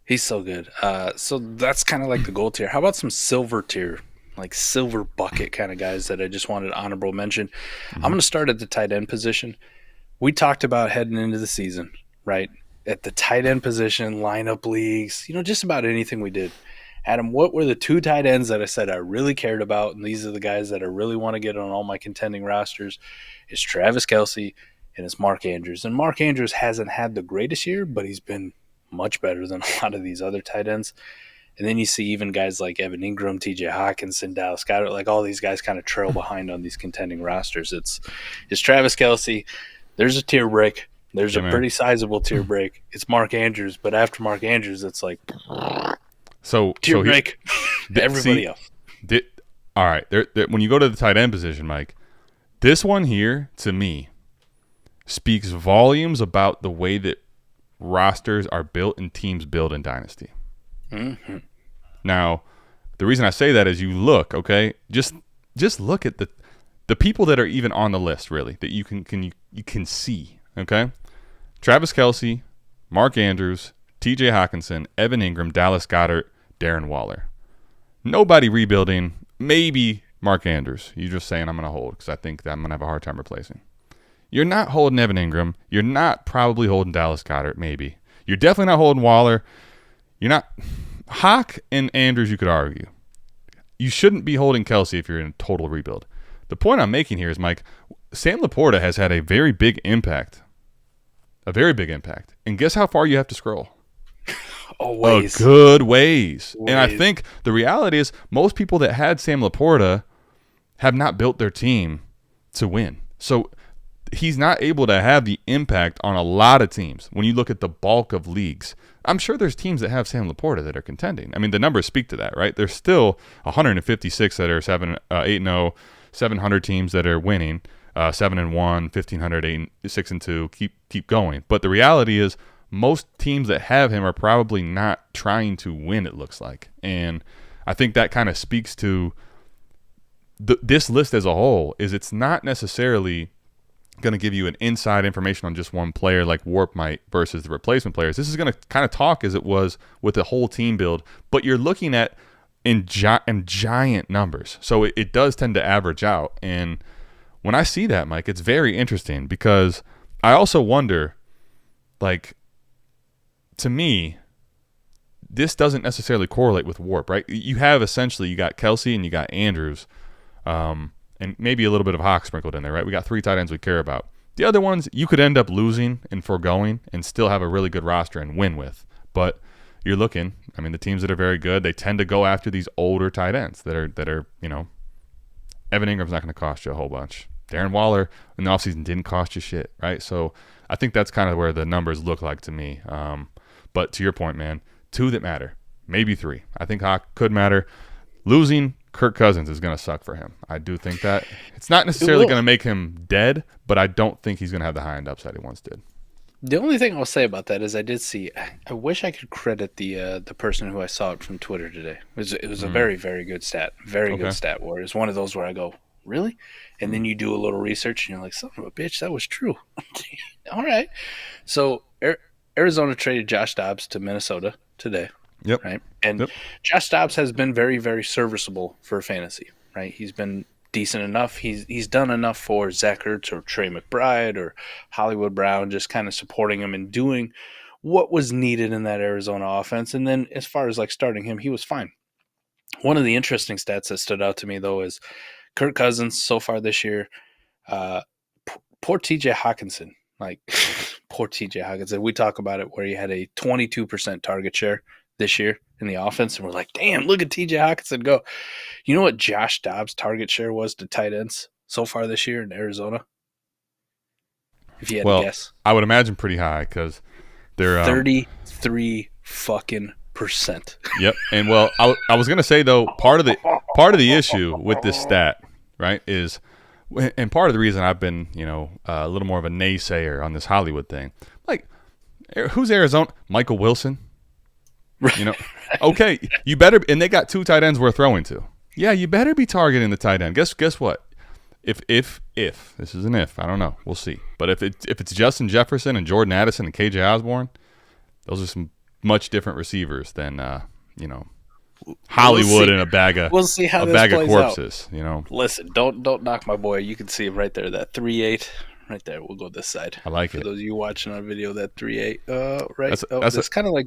He's so good. So that's kind of like the gold tier. How about some silver tier, like silver bucket kind of guys that I just wanted honorable mention? Mm-hmm. I'm going to start at the tight end position. We talked about heading into the season, right? At the tight end position, lineup leagues, just about anything we did. Adam, what were the 2 tight ends that I said I really cared about, and these are the guys that I really want to get on all my contending rosters? It's Travis Kelce and it's Mark Andrews. And Mark Andrews hasn't had the greatest year, but he's been much better than a lot of these other tight ends. And then you see even guys like Evan Ingram, TJ Hawkinson, Dallas Goedert, like all these guys kind of trail behind on these contending rosters. It's Travis Kelce. There's a tier break. There's a pretty sizable tier break. It's Mark Andrews, but after Mark Andrews, it's like tier break. Everybody else. All right. When you go to the tight end position, Mike, this one here, to me, speaks volumes about the way that rosters are built and teams build in Dynasty. Mm-hmm. Now, the reason I say that is you look, okay, just look at the people that are even on the list, really, that you can see, okay? Travis Kelce, Mark Andrews, TJ Hawkinson, Evan Ingram, Dallas Goedert, Darren Waller. Nobody rebuilding, maybe Mark Andrews. You're just saying I'm going to hold because I think that I'm going to have a hard time replacing. You're not holding Evan Ingram. You're not probably holding Dallas Goedert, maybe. You're definitely not holding Waller. You're not. Hawk and Andrews, you could argue. You shouldn't be holding Kelce if you're in a total rebuild. The point I'm making here is, Mike, Sam LaPorta has had a very big impact. A very big impact. And guess how far you have to scroll? A good ways. And I think the reality is most people that had Sam LaPorta have not built their team to win. So he's not able to have the impact on a lot of teams. When you look at the bulk of leagues, I'm sure there's teams that have Sam LaPorta that are contending. I mean, the numbers speak to that, right? There's still 156 that are 8-0, 700 teams that are winning, 7-1, 1,500, 6-2, keep going. But the reality is, most teams that have him are probably not trying to win, it looks like. And I think that kind of speaks to this list as a whole. Is it's not necessarily going to give you an inside information on just one player like Warp might versus the replacement players. This is going to kind of talk as it was with the whole team build, but you're looking at in giant numbers. So it does tend to average out. And when I see that, Mike, it's very interesting because I also wonder, like, to me, this doesn't necessarily correlate with Warp, right? You got Kelce and you got Andrews, and maybe a little bit of Hawk sprinkled in there, right? We got 3 tight ends we care about. The other ones you could end up losing and foregoing and still have a really good roster and win with. But you're looking, I mean, the teams that are very good, they tend to go after these older tight ends that are Evan Ingram's not going to cost you a whole bunch. Darren Waller in the offseason didn't cost you shit, right? So I think that's kind of where the numbers look like to me. But to your point, man, 2 that matter, maybe 3. I think Hawk could matter. Losing Kirk Cousins is going to suck for him. I do think that. It's not necessarily going to make him dead, but I don't think he's going to have the high-end upside he once did. The only thing I'll say about that is I did see. I wish I could credit the person who I saw it from Twitter today. It was a very, very good stat. Very good stat. Where it's one of those where I go, really? And then you do a little research and you're like, son of a bitch, that was true. All right. So Arizona traded Josh Dobbs to Minnesota today. Yep. Right. And Josh Dobbs has been very, very serviceable for fantasy. Right. He's been decent enough. He's done enough for Zach Ertz or Trey McBride or Hollywood Brown, just kind of supporting him and doing what was needed in that Arizona offense. And then as far as like starting him, he was fine. One of the interesting stats that stood out to me though is Kirk Cousins so far this year. Poor TJ Hawkinson. Like poor TJ Hawkinson. We talk about it where he had a 22% target share this year in the offense, and we're like, damn, look at TJ Hawkinson go. You know what Josh Dobbs' target share was to tight ends so far this year in Arizona? If you had to guess. I would imagine pretty high because they're 33 fucking %. Yep. And well, I was gonna say though, part of the issue with this stat, right, is, and part of the reason I've been, a little more of a naysayer on this Hollywood thing, like, who's Arizona? Michael Wilson. Okay, you better, and they got 2 tight ends we're throwing to. Yeah, you better be targeting the tight end. Guess what? If this is an if, I don't know, we'll see. But if it's Justin Jefferson and Jordan Addison and KJ Osborne, those are some much different receivers than Hollywood and a bag of corpses. Out. Listen, don't knock my boy. You can see him right there, that 3.8. Right there, we'll go this side. I like it. For those of you watching on video, that 3.8, right? That's kind of like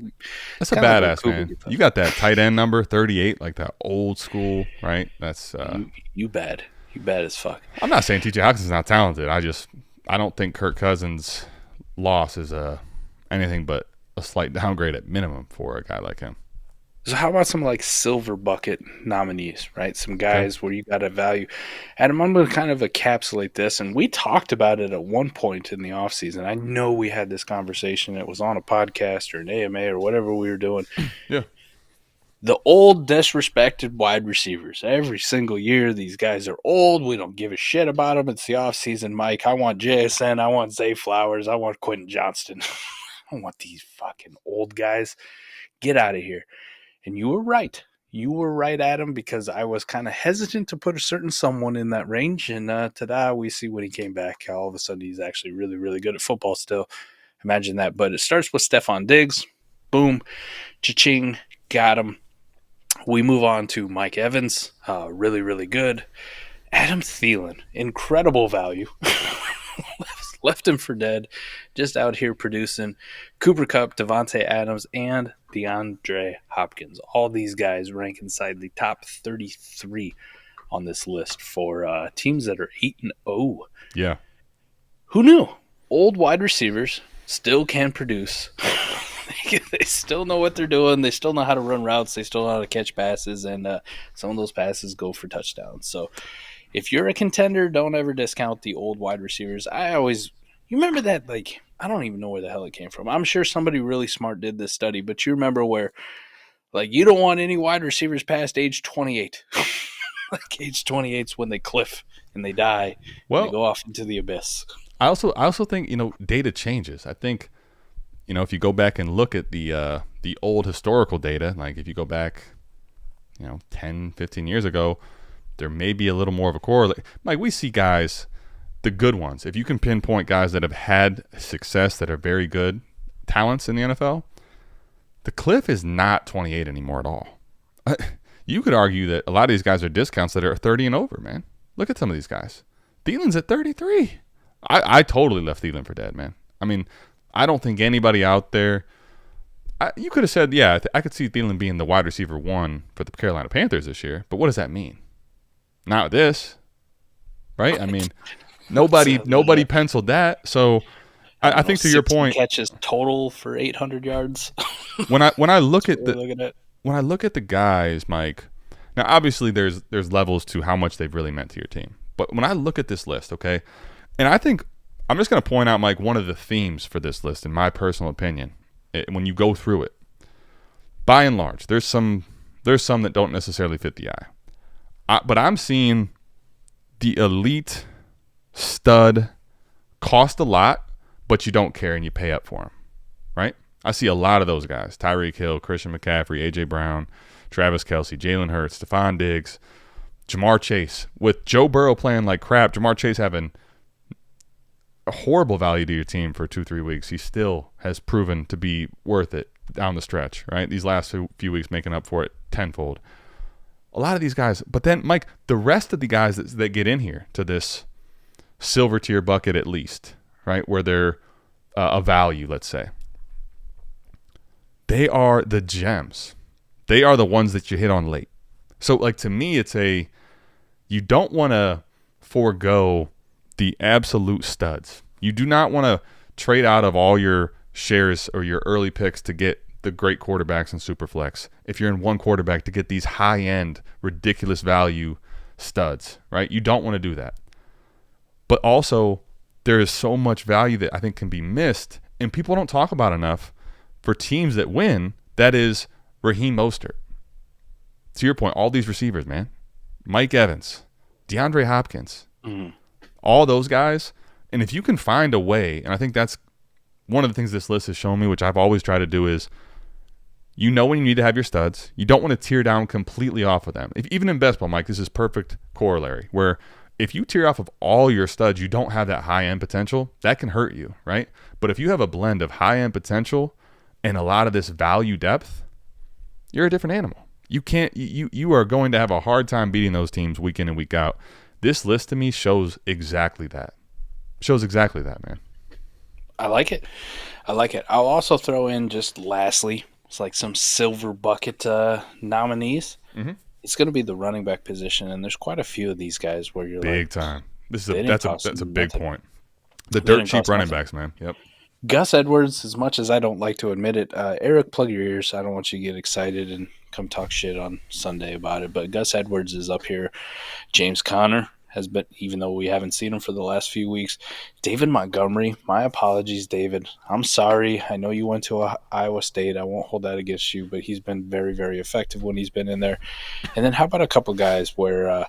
that's a badass, man. You got that tight end number 38, like that old school, right? That's you bad as fuck. I'm not saying TJ Hawkinson's not talented. I don't think Kirk Cousins' loss is anything but a slight downgrade at minimum for a guy like him. So how about some like silver bucket nominees, right? Some guys where you got a value. Adam, I'm going to kind of encapsulate this, and we talked about it at one point in the offseason. I know we had this conversation. It was on a podcast or an AMA or whatever we were doing. Yeah. The old disrespected wide receivers. Every single year, these guys are old. We don't give a shit about them. It's the offseason, Mike. I want JSN. I want Zay Flowers. I want Quentin Johnston. I don't want these fucking old guys. Get out of here. And you were right. You were right, Adam, because I was kind of hesitant to put a certain someone in that range. And ta-da, we see when he came back, all of a sudden he's actually really, really good at football still. Imagine that. But it starts with Stephon Diggs. Boom. Cha-ching. Got him. We move on to Mike Evans. Really, really good. Adam Thielen. Incredible value. Left him for dead. Just out here producing. Cooper Kupp, Devontae Adams, and DeAndre Hopkins. All these guys rank inside the top 33 on this list for teams that are 8-0. Yeah. Who knew? Old wide receivers still can produce. They still know what they're doing. They still know how to run routes. They still know how to catch passes, and some of those passes go for touchdowns. So if you're a contender, don't ever discount the old wide receivers. You remember that, like, I don't even know where the hell it came from. I'm sure somebody really smart did this study, but you remember where, like, you don't want any wide receivers past age 28. Like, age 28 is when they cliff and they die and they go off into the abyss. I also think, data changes. I think, if you go back and look at the old historical data, like if you go back, 10, 15 years ago, there may be a little more of a correlate. Like, we see guys, the good ones. If you can pinpoint guys that have had success, that are very good talents in the NFL, the cliff is not 28 anymore at all. You could argue that a lot of these guys are discounts that are 30 and over, man. Look at some of these guys. Thielen's at 33. I totally left Thielen for dead, man. I mean, I don't think anybody out there you could have said, yeah, I could see Thielen being the wide receiver 1 for the Carolina Panthers this year, but what does that mean? Not with this, right? I mean, nobody penciled that. So I think to your point, catches total for 800 yards. when I look at the guys, Mike, now obviously there's levels to how much they've really meant to your team. But when I look at this list, okay, and I think I'm just going to point out, Mike, one of the themes for this list, in my personal opinion, when you go through it, by and large, there's some that don't necessarily fit the eye. But I'm seeing the elite stud cost a lot, but you don't care and you pay up for them, right? I see a lot of those guys: Tyreek Hill, Christian McCaffrey, A.J. Brown, Travis Kelce, Jalen Hurts, Stephon Diggs, Jamar Chase. With Joe Burrow playing like crap, Jamar Chase having a horrible value to your team for 2-3 weeks, he still has proven to be worth it down the stretch, right? These last few weeks making up for it tenfold. A lot of these guys, but then, Mike, the rest of the guys that get in here to this silver tier bucket at least, right, where they're a value, let's say, they are the gems. They are the ones that you hit on late. So, like, to me, it's you don't want to forego the absolute studs. You do not want to trade out of all your shares or your early picks to get the great quarterbacks in Superflex if you're in one quarterback to get these high-end, ridiculous value studs, right? You don't want to do that. But also, there is so much value that I think can be missed, and people don't talk about enough for teams that win. That is Raheem Mostert. To your point, all these receivers, man. Mike Evans, DeAndre Hopkins, all those guys. And if you can find a way, and I think that's one of the things this list has shown me, which I've always tried to do, is when you need to have your studs. You don't want to tear down completely off of them. Even in baseball, Mike, this is perfect corollary, where if you tear off of all your studs, you don't have that high-end potential. That can hurt you, right? But if you have a blend of high-end potential and a lot of this value depth, you're a different animal. You are going to have a hard time beating those teams week in and week out. This list to me shows exactly that. Man. I like it. I'll also throw in, just lastly, it's like some silver bucket nominees. Mm-hmm. It's going to be the running back position, and there's quite a few of these guys where you're big time. That's a big point. The dirt cheap running backs, man. Yep. Gus Edwards, as much as I don't like to admit it, Eric, plug your ears. I don't want you to get excited and come talk shit on Sunday about it. But Gus Edwards is up here. James Conner has been, even though we haven't seen him for the last few weeks. David Montgomery, my apologies, David. I'm sorry. I know you went to Iowa State. I won't hold that against you, but he's been very, very effective when he's been in there. And then how about a couple guys where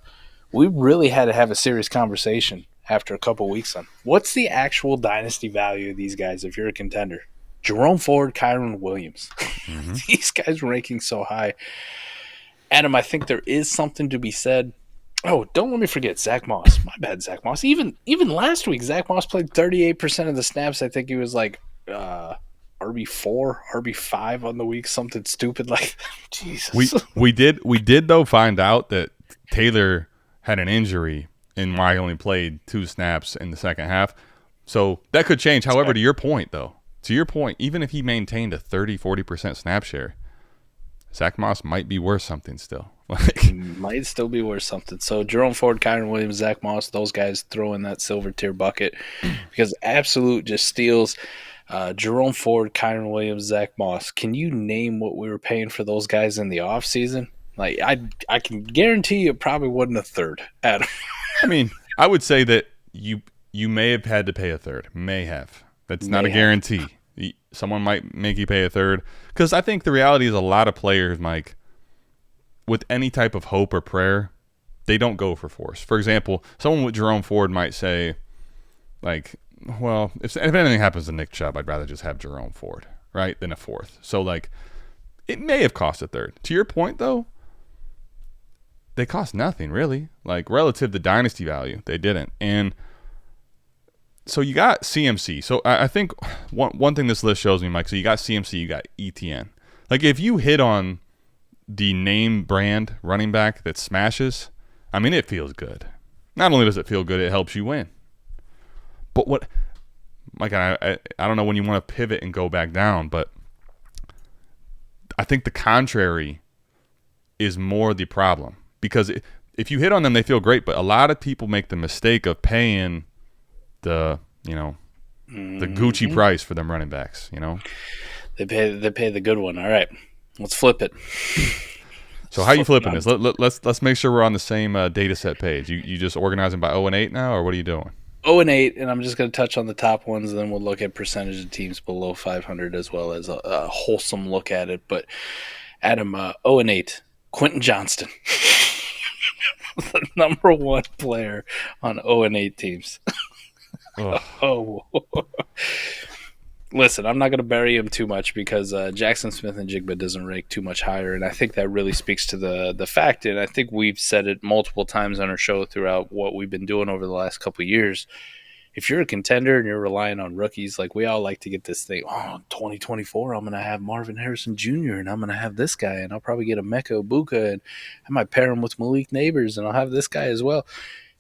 we really had to have a serious conversation after a couple weeks on what's the actual dynasty value of these guys if you're a contender? Jerome Ford, Kyron Williams. Mm-hmm. These guys ranking so high. Adam, I think there is something to be said. Oh, don't let me forget Zach Moss. My bad, Zach Moss. Even last week, Zach Moss played 38% of the snaps. I think he was like RB4, RB5 on the week, something stupid like that. Jesus. We did though find out that Taylor had an injury and why he only played 2 snaps in the second half. So that could change. However, to your point, even if he maintained a 30-40% snap share, Zach Moss might be worth something still. Might still be worth something. So Jerome Ford, Kyron Williams, Zach Moss, those guys throw in that silver tier bucket because absolute just steals. Jerome Ford, Kyron Williams, Zach Moss. Can you name what we were paying for those guys in the offseason? Like I can guarantee it probably wasn't a third, Adam. I mean, I would say that you may have had to pay a third. May have. That's not a guarantee. Someone might make you pay a third. Because I think the reality is a lot of players, Mike, with any type of hope or prayer, they don't go for force. For example, someone with Jerome Ford might say, like, well, if anything happens to Nick Chubb, I'd rather just have Jerome Ford, right, than a fourth. So, like, it may have cost a third. To your point, though, they cost nothing, really. Like, relative to dynasty value, they didn't. And so you got CMC. So I think one thing this list shows me, Mike, so you got CMC, you got ETN. Like, if you hit on the name brand running back that smashes, I mean, it feels good. Not only does it feel good, it helps you win. But what, Mike, I don't know when you want to pivot and go back down, but I think the contrary is more the problem. Because if you hit on them, they feel great, but a lot of people make the mistake of paying the Gucci price for them running backs, They pay the good one. All right, let's flip it. So how you flipping this? Let's make sure we're on the same data set page. You just organizing by 0 and 8 now, or what are you doing? 0 and 8, and I'm just going to touch on the top ones, and then we'll look at percentage of teams below 500 as well as a wholesome look at it. But Adam, 0 and 8, Quentin Johnston, the number one player on 0 and 8 teams. Oh. Listen, I'm not going to bury him too much because Jaxon Smith-Njigba doesn't rank too much higher, and I think that really speaks to the fact, and I think we've said it multiple times on our show throughout what we've been doing over the last couple of years. If you're a contender and you're relying on rookies, like we all like to get this thing, 2024, I'm going to have Marvin Harrison Jr., and I'm going to have this guy, and I'll probably get a Mecca Ibuka, and I might pair him with Malik Neighbors, and I'll have this guy as well.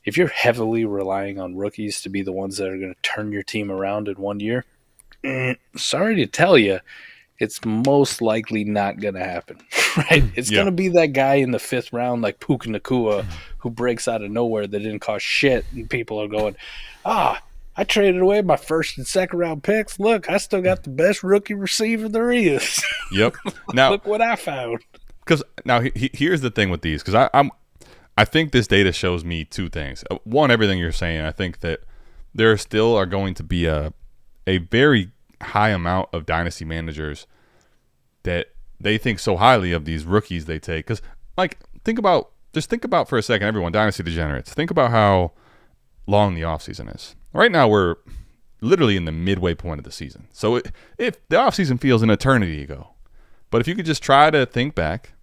If you're heavily relying on rookies to be the ones that are going to turn your team around in 1 year, sorry to tell you, it's most likely not going to happen, right? It's going to be that guy in the 5th round like Puka Ngata who breaks out of nowhere that didn't cost shit, and people are going, I traded away my 1st and 2nd round picks. Look, I still got the best rookie receiver there is. Yep. Now, look what I found. Because now here's the thing with these, because I think this data shows me two things. One, everything you're saying, I think that there still are going to be a very high amount of dynasty managers that they think so highly of these rookies they take. Because, like, think about for a second, everyone, dynasty degenerates. Think about how long the offseason is. Right now, we're literally in the midway point of the season. So if the offseason feels an eternity ago. But if you could just try to think back,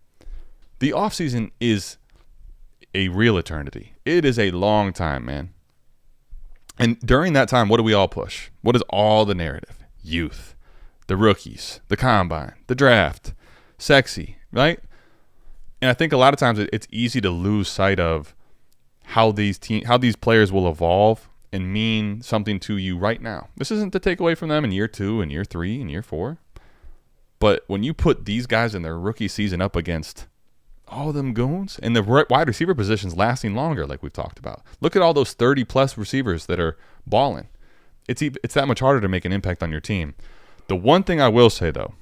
the offseason is a real eternity. It is a long time, man. And during that time, what do we all push? What is all the narrative? Youth, the rookies, the combine, the draft, sexy, right? And I think a lot of times it's easy to lose sight of how these players will evolve and mean something to you right now. This isn't to take away from them in year 2 and year 3 and year 4. But when you put these guys in their rookie season up against all them goons and the wide receiver positions lasting longer, like we've talked about. Look at all those 30-plus receivers that are balling. It's that much harder to make an impact on your team. The one thing I will say, though,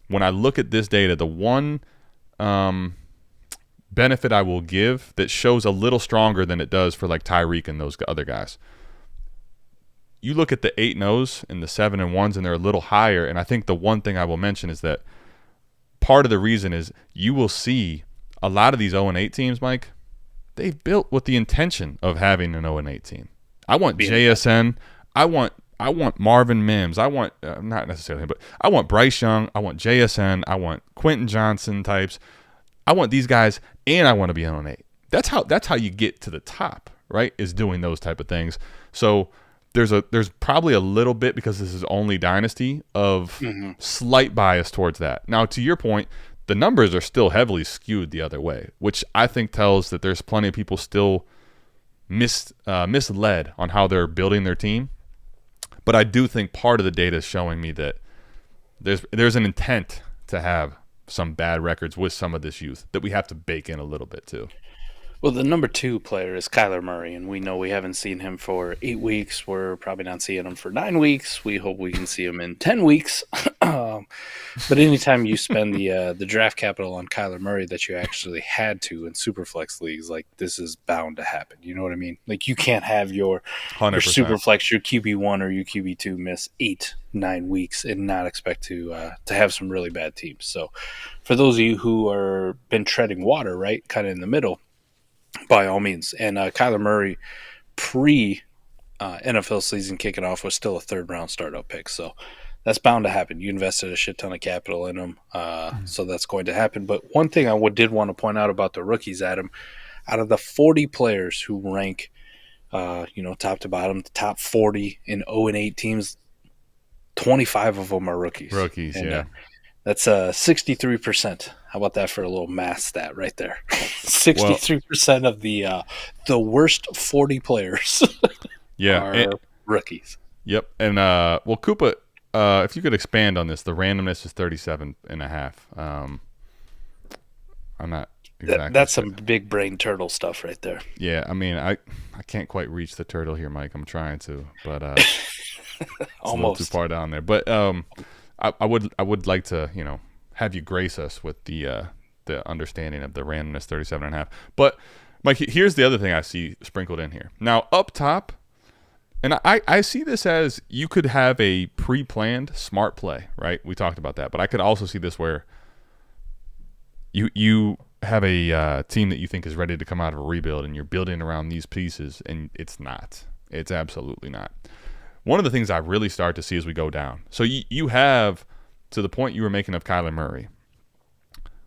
when I look at this data, the one benefit I will give that shows a little stronger than it does for like Tyreek and those other guys. You look at the 8-0s and the 7-1s, and they're a little higher, and I think the one thing I will mention is that part of the reason is you will see a lot of these 0-8 teams, Mike, they've built with the intention of having an 0-8 team. I want JSN. I want Marvin Mims. I want not necessarily, but I want Bryce Young. I want JSN. I want Quentin Johnson types. I want these guys, and I want to be 0-8. That's how you get to the top, right? Is doing those type of things. So there's probably a little bit, because this is only dynasty, of slight bias towards that. Now, to your point, the numbers are still heavily skewed the other way, which I think tells that there's plenty of people still misled on how they're building their team. But I do think part of the data is showing me that there's an intent to have some bad records with some of this youth that we have to bake in a little bit too. Well, the number 2 player is Kyler Murray, and we know we haven't seen him for 8 weeks. We're probably not seeing him for 9 weeks. We hope we can see him in 10 weeks. But anytime you spend the draft capital on Kyler Murray that you actually had to in Superflex leagues, like this is bound to happen. You know what I mean? Like you can't have your 100%. Superflex, your QB1 or your QB2 miss 8-9 weeks and not expect to have some really bad teams. So for those of you who are been treading water, right, kind of in the middle, by all means. And Kyler Murray pre NFL season kicking off was still a 3rd round startup pick. So that's bound to happen. You invested a shit ton of capital in them, so that's going to happen. But one thing I did want to point out about the rookies, Adam, out of the 40 players who rank, top to bottom, the top 40 in 0-8 teams, 25 of them are rookies. And, yeah. That's 63%. How about that for a little math stat right there? 63% of the worst 40 players are rookies. Yep. And Koopa, if you could expand on this, the randomness is 37.5. I'm not exactly. That's some big brain turtle stuff right there. Yeah, I mean, I can't quite reach the turtle here, Mike. I'm trying to, but it's almost a little too far down there. But I would like to have you grace us with the understanding of the randomness 37.5. But Mike, here's the other thing I see sprinkled in here. Now up top. And I see this as you could have a pre-planned smart play, right? We talked about that. But I could also see this where you have a team that you think is ready to come out of a rebuild and you're building around these pieces, and it's not. It's absolutely not. One of the things I really start to see as we go down. So you have, to the point you were making of Kyler Murray,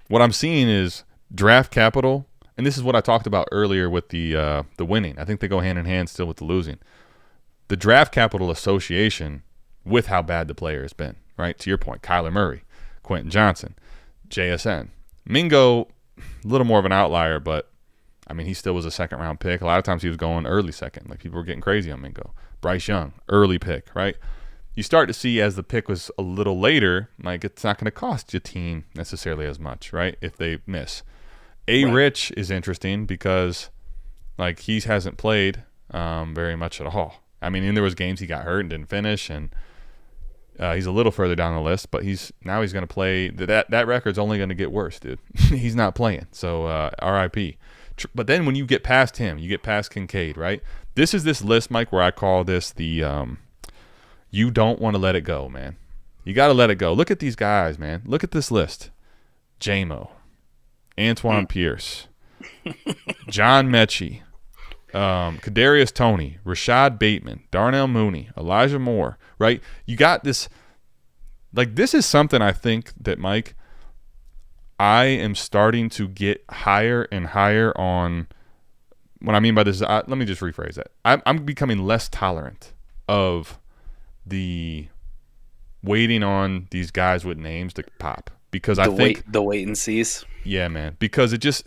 what I'm seeing is draft capital, and this is what I talked about earlier with the winning. I think they go hand in hand still with the losing. The draft capital association with how bad the player has been, right? To your point, Kyler Murray, Quentin Johnson, JSN. Mingo, a little more of an outlier, but, I mean, he still was a 2nd-round pick. A lot of times he was going early 2nd. Like, people were getting crazy on Mingo. Bryce Young, early pick, right? You start to see as the pick was a little later, like, it's not going to cost your team necessarily as much, right, if they miss. Rich is interesting because, like, he hasn't played very much at all. I mean, and there was games he got hurt and didn't finish, and he's a little further down the list, but he's going to play. That record's only going to get worse, dude. He's not playing, so RIP. But then when you get past him, you get past Kincaid, right? This is this list, Mike, where I call this the you don't want to let it go, man. You got to let it go. Look at these guys, man. Look at this list. J-Mo, Antoine Pierce, John Mechie, Kadarius Toney, Rashad Bateman, Darnell Mooney, Elijah Moore, right? You got this. Like, this is something I think that, Mike, I am starting to get higher and higher on. What I mean by this is, let me just rephrase that. I'm becoming less tolerant of the waiting on these guys with names to pop, because I think the wait and sees. Yeah, man, because it just,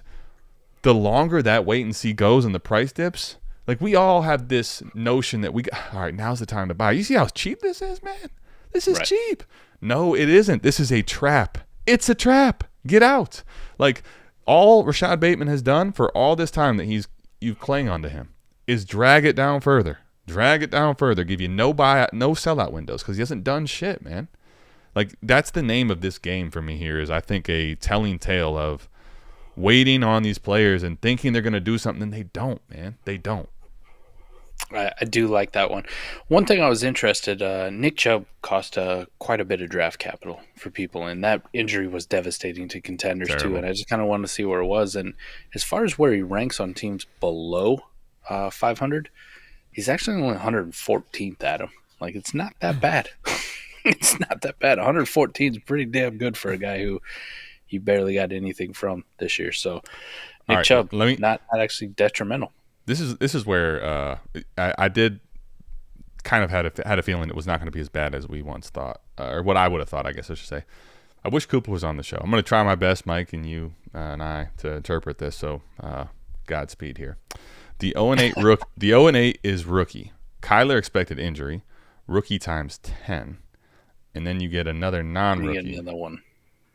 the longer that wait and see goes and the price dips, like, we all have this notion that all right, now's the time to buy. You see how cheap this is, man? This is cheap. No, it isn't. This is a trap. It's a trap. Get out. Like, all Rashad Bateman has done for all this time that you cling onto him is drag it down further. Drag it down further. Give you no sellout windows, because he hasn't done shit, man. Like, that's the name of this game for me here, is I think a telling tale of waiting on these players and thinking they're going to do something, and they don't, man. They don't. I do like that one. One thing I was interested, Nick Chubb cost quite a bit of draft capital for people, and that injury was devastating to contenders too, and I just kind of wanted to see where it was. And as far as where he ranks on teams below 500, he's actually only 114th, Adam. Like, it's not that bad. It's not that bad. 114 is pretty damn good for a guy who you barely got anything from this year. So Nick Chubb, not actually detrimental. This is where I did kind of had a feeling it was not going to be as bad as we once thought, or what I would have thought, I guess I should say. I wish Koopa was on the show. I'm going to try my best, Mike, and you and I, to interpret this. So Godspeed here. The 0-8 the 0-8 is rookie. Kyler expected injury, rookie times 10, and then you get another non-rookie. You get another one.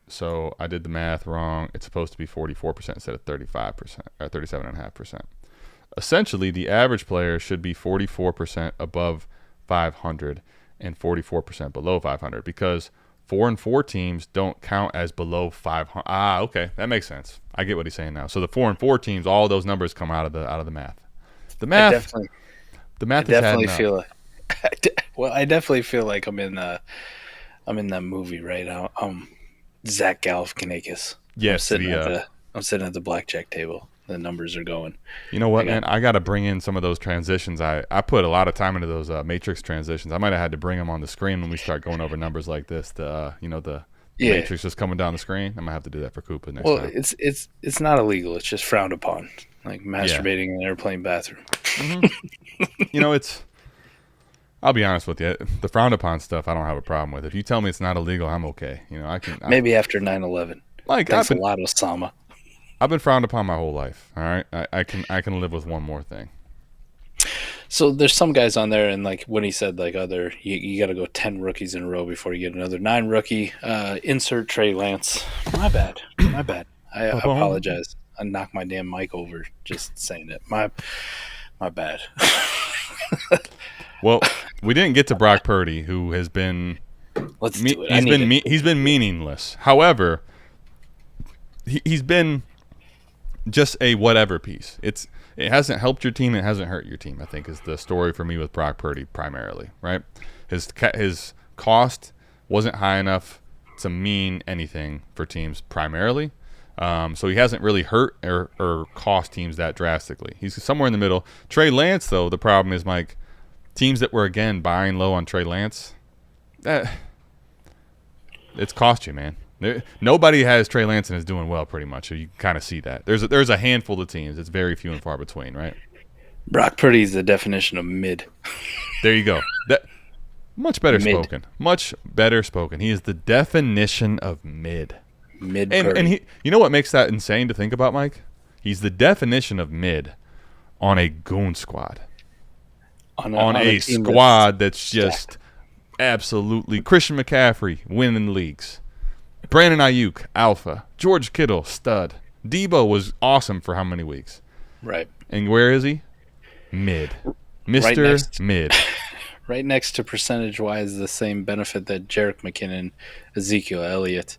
So I did the math wrong. It's supposed to be 44% instead of 35% or 37.5%. Essentially, the average player should be 44% above 500 and 44% below 500, because 4 and 4 teams don't count as below 500. Okay, that makes sense. I get what he's saying now. So the 4 and 4 teams, all those numbers come out of the math. The math is adding up. Feel I definitely feel like I'm in that movie right now. Zach Galifianakis. Yes, I'm sitting at the blackjack table. The numbers are going. You know what, man? I got to bring in some of those transitions. I put a lot of time into those matrix transitions. I might have had to bring them on the screen when we start going over numbers like this. The matrix just coming down the screen. I'm gonna have to do that for Koopa next time. Well, it's not illegal. It's just frowned upon, like masturbating in an airplane bathroom. Mm-hmm. I'll be honest with you. The frowned upon stuff, I don't have a problem with. If you tell me it's not illegal, I'm okay. Maybe after 9/11. Like thanks a lot, Osama. I've been frowned upon my whole life. All right, I can live with one more thing. So there's some guys on there, and like when he said like you got to go 10 rookies in a row before you get another 9 rookie. Insert Trey Lance. My bad. I apologize. I knocked my damn mic over just saying it. My bad. Well, we didn't get to Brock Purdy, who has been Let's do it. He's been meaningless. However, he's been just a whatever piece. It hasn't helped your team. It hasn't hurt your team, I think, is the story for me with Brock Purdy primarily, right? His cost wasn't high enough to mean anything for teams primarily. So he hasn't really hurt or cost teams that drastically. He's somewhere in the middle. Trey Lance, though, the problem is, Mike, teams that were, again, buying low on Trey Lance, it's cost you, man. Nobody has Trey Lance and is doing well, pretty much. So you kind of see that. There's a handful of teams. It's very few and far between, right? Brock Purdy is the definition of mid. There you go. Much better spoken. Much better spoken. He is the definition of mid. Mid. And he, you know what makes that insane to think about, Mike? He's the definition of mid on a goon squad. On a squad that's just absolutely Christian McCaffrey winning leagues. Brandon Aiyuk, alpha. George Kittle, stud. Debo was awesome for how many weeks? Right. And where is he? Mid. Mr. Mid. Right next to percentage-wise the same benefit that Jerick McKinnon, Ezekiel Elliott,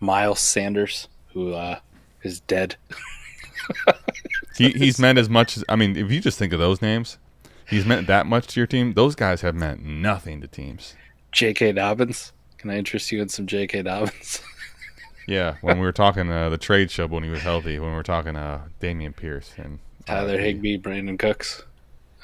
Miles Sanders, who is dead. He's meant as much as – I mean, if you just think of those names, he's meant that much to your team. Those guys have meant nothing to teams. J.K. Dobbins. Can I interest you in some J.K. Dobbins? Yeah, when we were talking the trade show when he was healthy, when we were talking Dameon Pierce and Tyler Higbee, Brandon Cooks.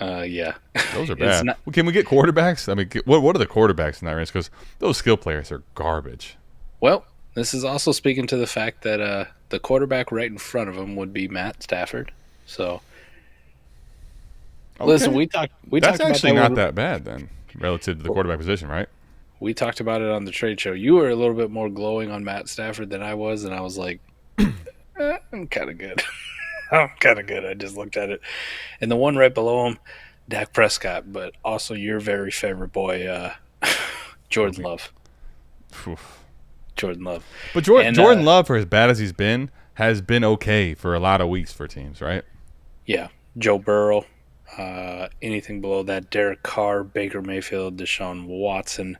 Yeah. Those are bad. Can we get quarterbacks? I mean, what are the quarterbacks in that range? Because those skill players are garbage. Well, this is also speaking to the fact that the quarterback right in front of him would be Matt Stafford. So, listen, we talked. That's actually not that bad then, relative to the quarterback position, right? We talked about it on the trade show. You were a little bit more glowing on Matt Stafford than I was, and I was like, I'm kind of good. I'm kind of good. I just looked at it. And the one right below him, Dak Prescott, but also your very favorite boy, Jordan Love. Oof. Jordan Love. But Jordan Love, for as bad as he's been, has been okay for a lot of weeks for teams, right? Yeah. Joe Burrow. Anything below that, Derek Carr, Baker Mayfield, Deshaun Watson,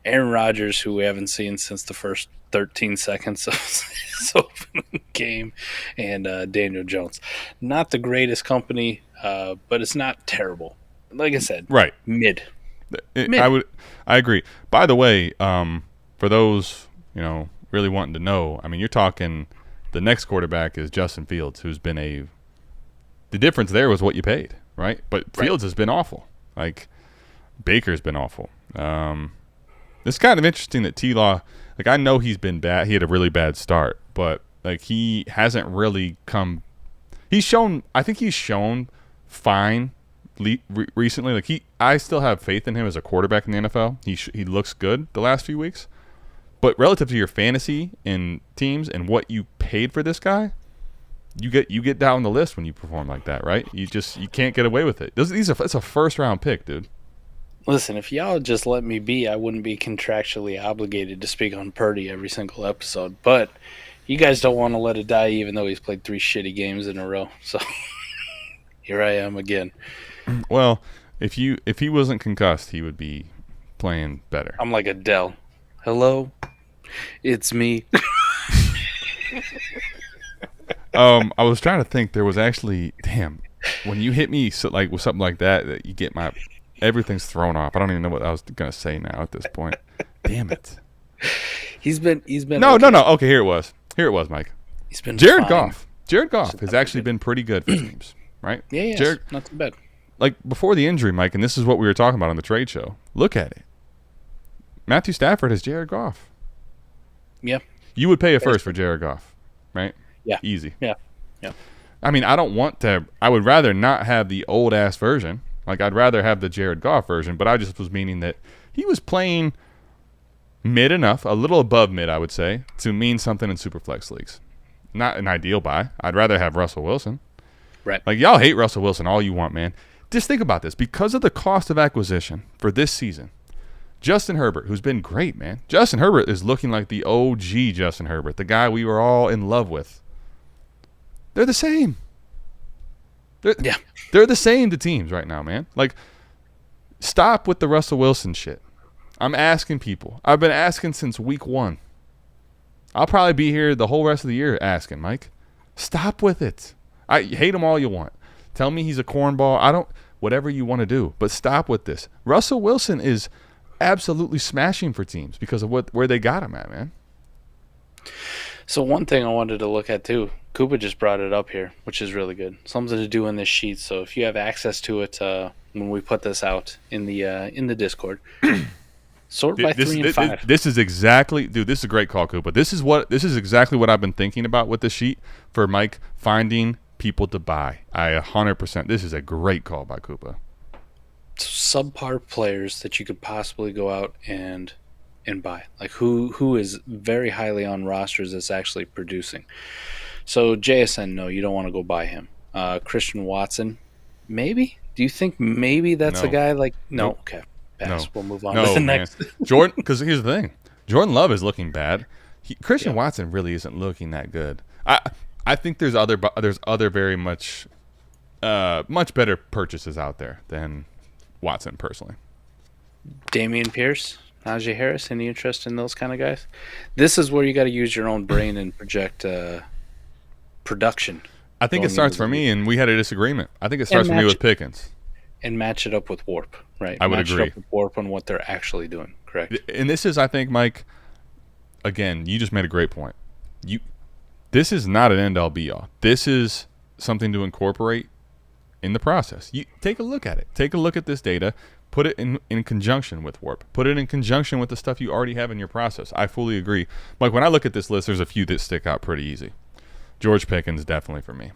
Aaron Rodgers, who we haven't seen since the first 13 seconds of his opening game, and Daniel Jones. Not the greatest company, but it's not terrible. Like I said, right? Mid. I agree. By the way, for those really wanting to know, I mean, you're talking the next quarterback is Justin Fields, who's been the difference there was what you paid. Right? But Fields has been awful. Like, Baker's been awful. It's kind of interesting that T-Law, like, I know he's been bad. He had a really bad start. But, like, he hasn't really come – I think he's shown fine recently. Like, I still have faith in him as a quarterback in the NFL. He looks good the last few weeks. But relative to your fantasy and teams and what you paid for this guy – You get down the list when you perform like that, right? You can't get away with it. It's a first round pick, dude. Listen, if y'all just let me be, I wouldn't be contractually obligated to speak on Purdy every single episode. But you guys don't want to let it die, even though he's played 3 shitty games in a row. So here I am again. Well, if he wasn't concussed, he would be playing better. I'm like Adele. Hello, It's me. I was trying to think. There was actually, damn, when you hit me like with something like that, you get everything's thrown off. I don't even know what I was gonna say now at this point. Damn it. He's been. No. Okay, here it was, Mike. He's been Jared fine. Goff. Jared Goff has actually been pretty good for teams, right? Yeah, Jared, not too bad. like before the injury, Mike, and this is what we were talking about on the trade show. Look at it. Matthew Stafford has Jared Goff. Yeah. You would pay a first for Jared Goff, right? Yeah. Easy. Yeah. I mean, I don't want to. I would rather not have the old ass version. Like, I'd rather have the Jared Goff version. But I just was meaning that he was playing mid enough, a little above mid, I would say, to mean something in Superflex leagues. Not an ideal buy. I'd rather have Russell Wilson. Right. Like, y'all hate Russell Wilson all you want, man. Just think about this. Because of the cost of acquisition for this season, Justin Herbert, who's been great, man. Justin Herbert is looking like the OG Justin Herbert, the guy we were all in love with. They're the same. They're the same to teams right now, man. Like, stop with the Russell Wilson shit. I'm asking people. I've been asking since week 1. I'll probably be here the whole rest of the year asking, Mike. Stop with it. I hate him all you want. Tell me he's a cornball. Whatever you want to do. But stop with this. Russell Wilson is absolutely smashing for teams because of where they got him at, man. So one thing I wanted to look at too, Koopa just brought it up here, which is really good. Something to do in this sheet. So if you have access to it when we put this out in the Discord, sort by 3 and 5. This is exactly, dude. This is a great call, Koopa. This is exactly what I've been thinking about with the sheet for Mike finding people to buy. 100%. This is a great call by Koopa. Subpar players that you could possibly go out and buy, like who is very highly on rosters that's actually producing. So JSN, no, you don't want to go buy him. Christian Watson, maybe. Do you think maybe that's a guy like? No, Nope. Okay, pass. No. We'll move on No, to the man. next. Jordan, because here's the thing. Jordan Love is looking bad. Christian Watson really isn't looking that good. I think there's other very much better purchases out there than Watson personally. Damian Pierce, Najee Harris, any interest in those kind of guys? This is where you got to use your own brain and project production. I think it starts for me, and we had a disagreement. I think it starts for me with Pickens. And match it up with Warp, right? I would match agree. It up with Warp on what they're actually doing, correct? And this is, I think, Mike, again, you just made a great point. This is not an end-all, be-all. This is something to incorporate in the process. You take a look at it. Take a look at this data. Put it in conjunction with Warp. Put it in conjunction with the stuff you already have in your process. I fully agree. Like, when I look at this list, there's a few that stick out pretty easy. George Pickens, definitely for me.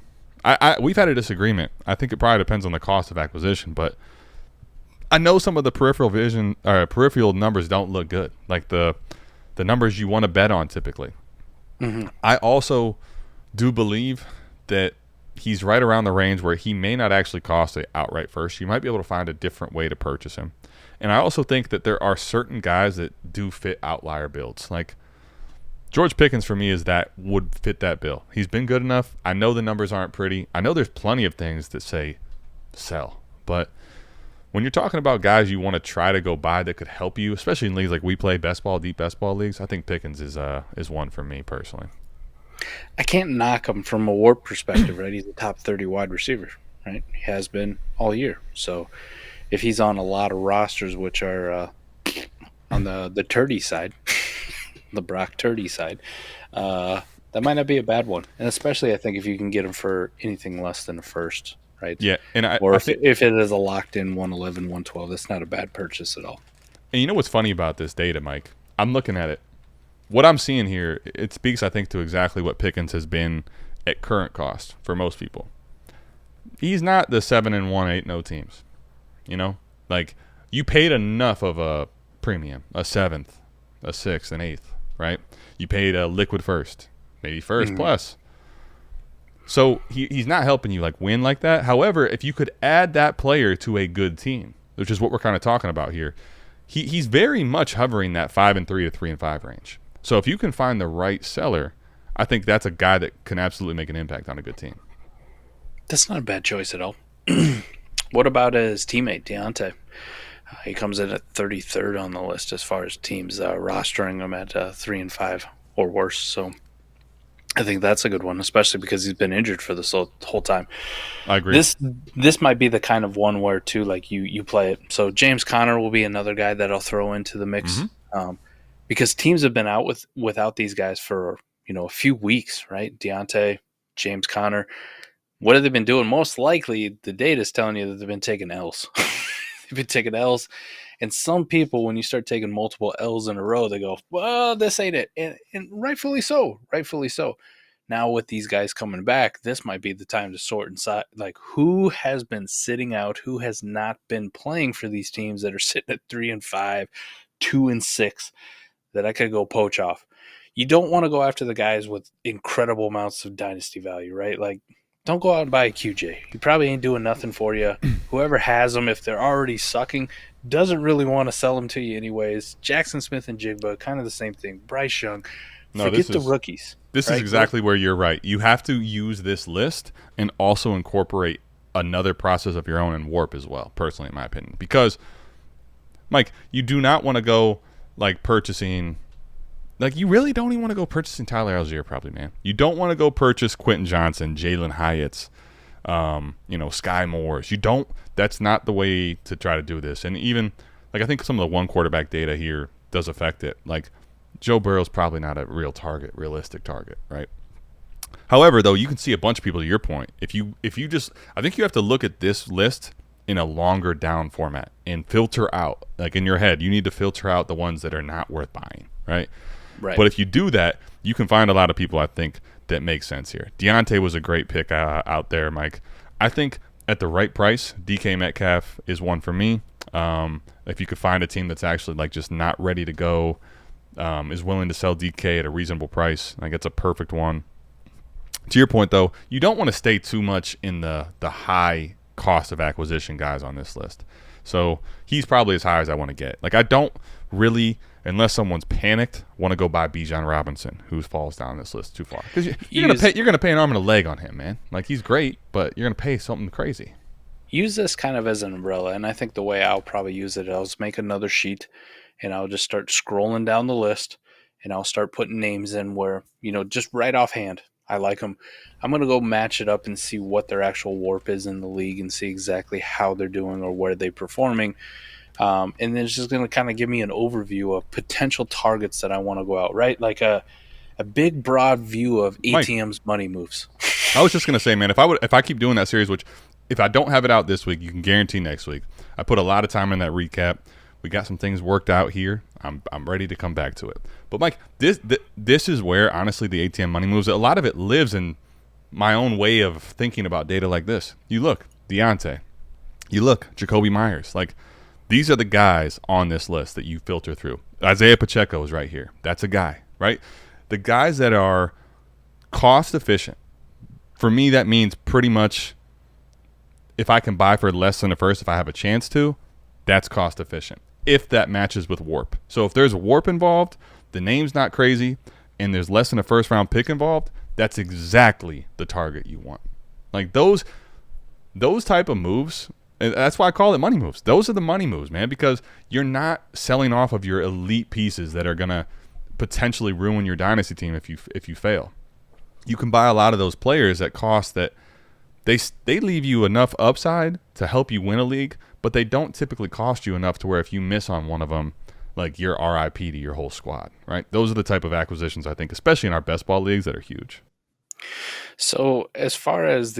We've had a disagreement. I think it probably depends on the cost of acquisition, but I know some of the peripheral numbers don't look good, like the numbers you want to bet on typically. Mm-hmm. I also do believe that he's right around the range where he may not actually cost an outright first. You might be able to find a different way to purchase him. And I also think that there are certain guys that do fit outlier builds. Like George Pickens for me would fit that bill. He's been good enough. I know the numbers aren't pretty. I know there's plenty of things that say sell. But when you're talking about guys you want to try to go buy that could help you, especially in leagues like we play, deep best ball leagues, I think Pickens is one for me personally. I can't knock him from a Warp perspective, right? He's a top 30 wide receiver, right? He has been all year. So if he's on a lot of rosters, which are on the Turdy side, the Brock Turdy side, that might not be a bad one. And especially I think if you can get him for anything less than a first, right? Yeah. And if it is a locked-in 111, 112, that's not a bad purchase at all. And you know what's funny about this data, Mike? I'm looking at it. What I'm seeing here, it speaks, I think, to exactly what Pickens has been at current cost for most people. He's not the 7-1, 8-0 teams. You know? Like, you paid enough of a premium, a 7th, a 6th, an 8th, right? You paid a liquid first, maybe first plus. So he's not helping you like win like that. However, if you could add that player to a good team, which is what we're kind of talking about here, he's very much hovering that 5-3 to 3-5 range. So if you can find the right seller, I think that's a guy that can absolutely make an impact on a good team. That's not a bad choice at all. What about his teammate, Deontay? He comes in at 33rd on the list as far as teams rostering him at 3 and 5 or worse. So I think that's a good one, especially because he's been injured for this whole time. I agree. This might be the kind of one where too, like you play it. So James Conner will be another guy that I'll throw into the mix, because teams have been out without these guys for a few weeks, right? Deontay, James Conner. What have they been doing? Most likely, the data is telling you that they've been taking L's. They've been taking L's. And some people, when you start taking multiple L's in a row, they go, well, this ain't it. And rightfully so. Rightfully so. Now with these guys coming back, this might be the time to sort inside, like who has been sitting out, who has not been playing for these teams that are sitting at 3 and 5, 2 and 6, that I could go poach off. You don't want to go after the guys with incredible amounts of dynasty value, right? Like, don't go out and buy a QJ. He probably ain't doing nothing for you. Whoever has them, if they're already sucking, doesn't really want to sell them to you anyways. Jaxon Smith-Njigba, kind of the same thing. Bryce Young. Forget the rookies. This is exactly where you're right. You have to use this list and also incorporate another process of your own in Warp as well, personally, in my opinion. Because, Mike, you do not want to go, purchasing – you really don't even want to go purchasing Tyler Algier, probably, man. You don't want to go purchase Quentin Johnson, Jalen Hyatt's, Sky Moore's. You don't. That's not the way to try to do this. And even, I think some of the one quarterback data here does affect it. Joe Burrow's probably not a realistic target, right? However, though, you can see a bunch of people, to your point. If you just, I think you have to look at this list in a longer down format and filter out. In your head, you need to filter out the ones that are not worth buying, right? Right. But if you do that, you can find a lot of people, I think, that make sense here. Deontay was a great pick out there, Mike. I think at the right price, DK Metcalf is one for me. If you could find a team that's actually just not ready to go, is willing to sell DK at a reasonable price, it's a perfect one. To your point, though, you don't want to stay too much in the high cost of acquisition guys on this list. So he's probably as high as I want to get. I don't really, unless someone's panicked, want to go buy Bijan Robinson, who falls down this list too far. Because you're going to pay an arm and a leg on him, man. He's great, but you're going to pay something crazy. Use this kind of as an umbrella, and I think the way I'll probably use it, I'll just make another sheet, and I'll just start scrolling down the list, and I'll start putting names in where, just right offhand, I like them. I'm going to go match it up and see what their actual warp is in the league and see exactly how they're doing or where they're performing. And then it's just going to kind of give me an overview of potential targets that I want to go out, right? Like a big, broad view of ATM's money moves. I was just going to say, man, if I keep doing that series, which if I don't have it out this week, you can guarantee next week. I put a lot of time in that recap. We got some things worked out here. I'm ready to come back to it. But, Mike, this is where, honestly, the ATM money moves. A lot of it lives in my own way of thinking about data like this. You look, Deontay. You look, Jacoby Myers. These are the guys on this list that you filter through. Isaiah Pacheco is right here. That's a guy, right? The guys that are cost efficient. For me, that means pretty much if I can buy for less than a first, if I have a chance to, that's cost efficient. If that matches with warp. So if there's a warp involved, the name's not crazy, and there's less than a first round pick involved, that's exactly the target you want. Those type of moves, and that's why I call it money moves. Those are the money moves, man, because you're not selling off of your elite pieces that are gonna potentially ruin your dynasty team if you fail. You can buy a lot of those players at cost that they leave you enough upside to help you win a league, but they don't typically cost you enough to where if you miss on one of them, you're RIP to your whole squad, right? Those are the type of acquisitions, I think, especially in our best ball leagues, that are huge. So as far as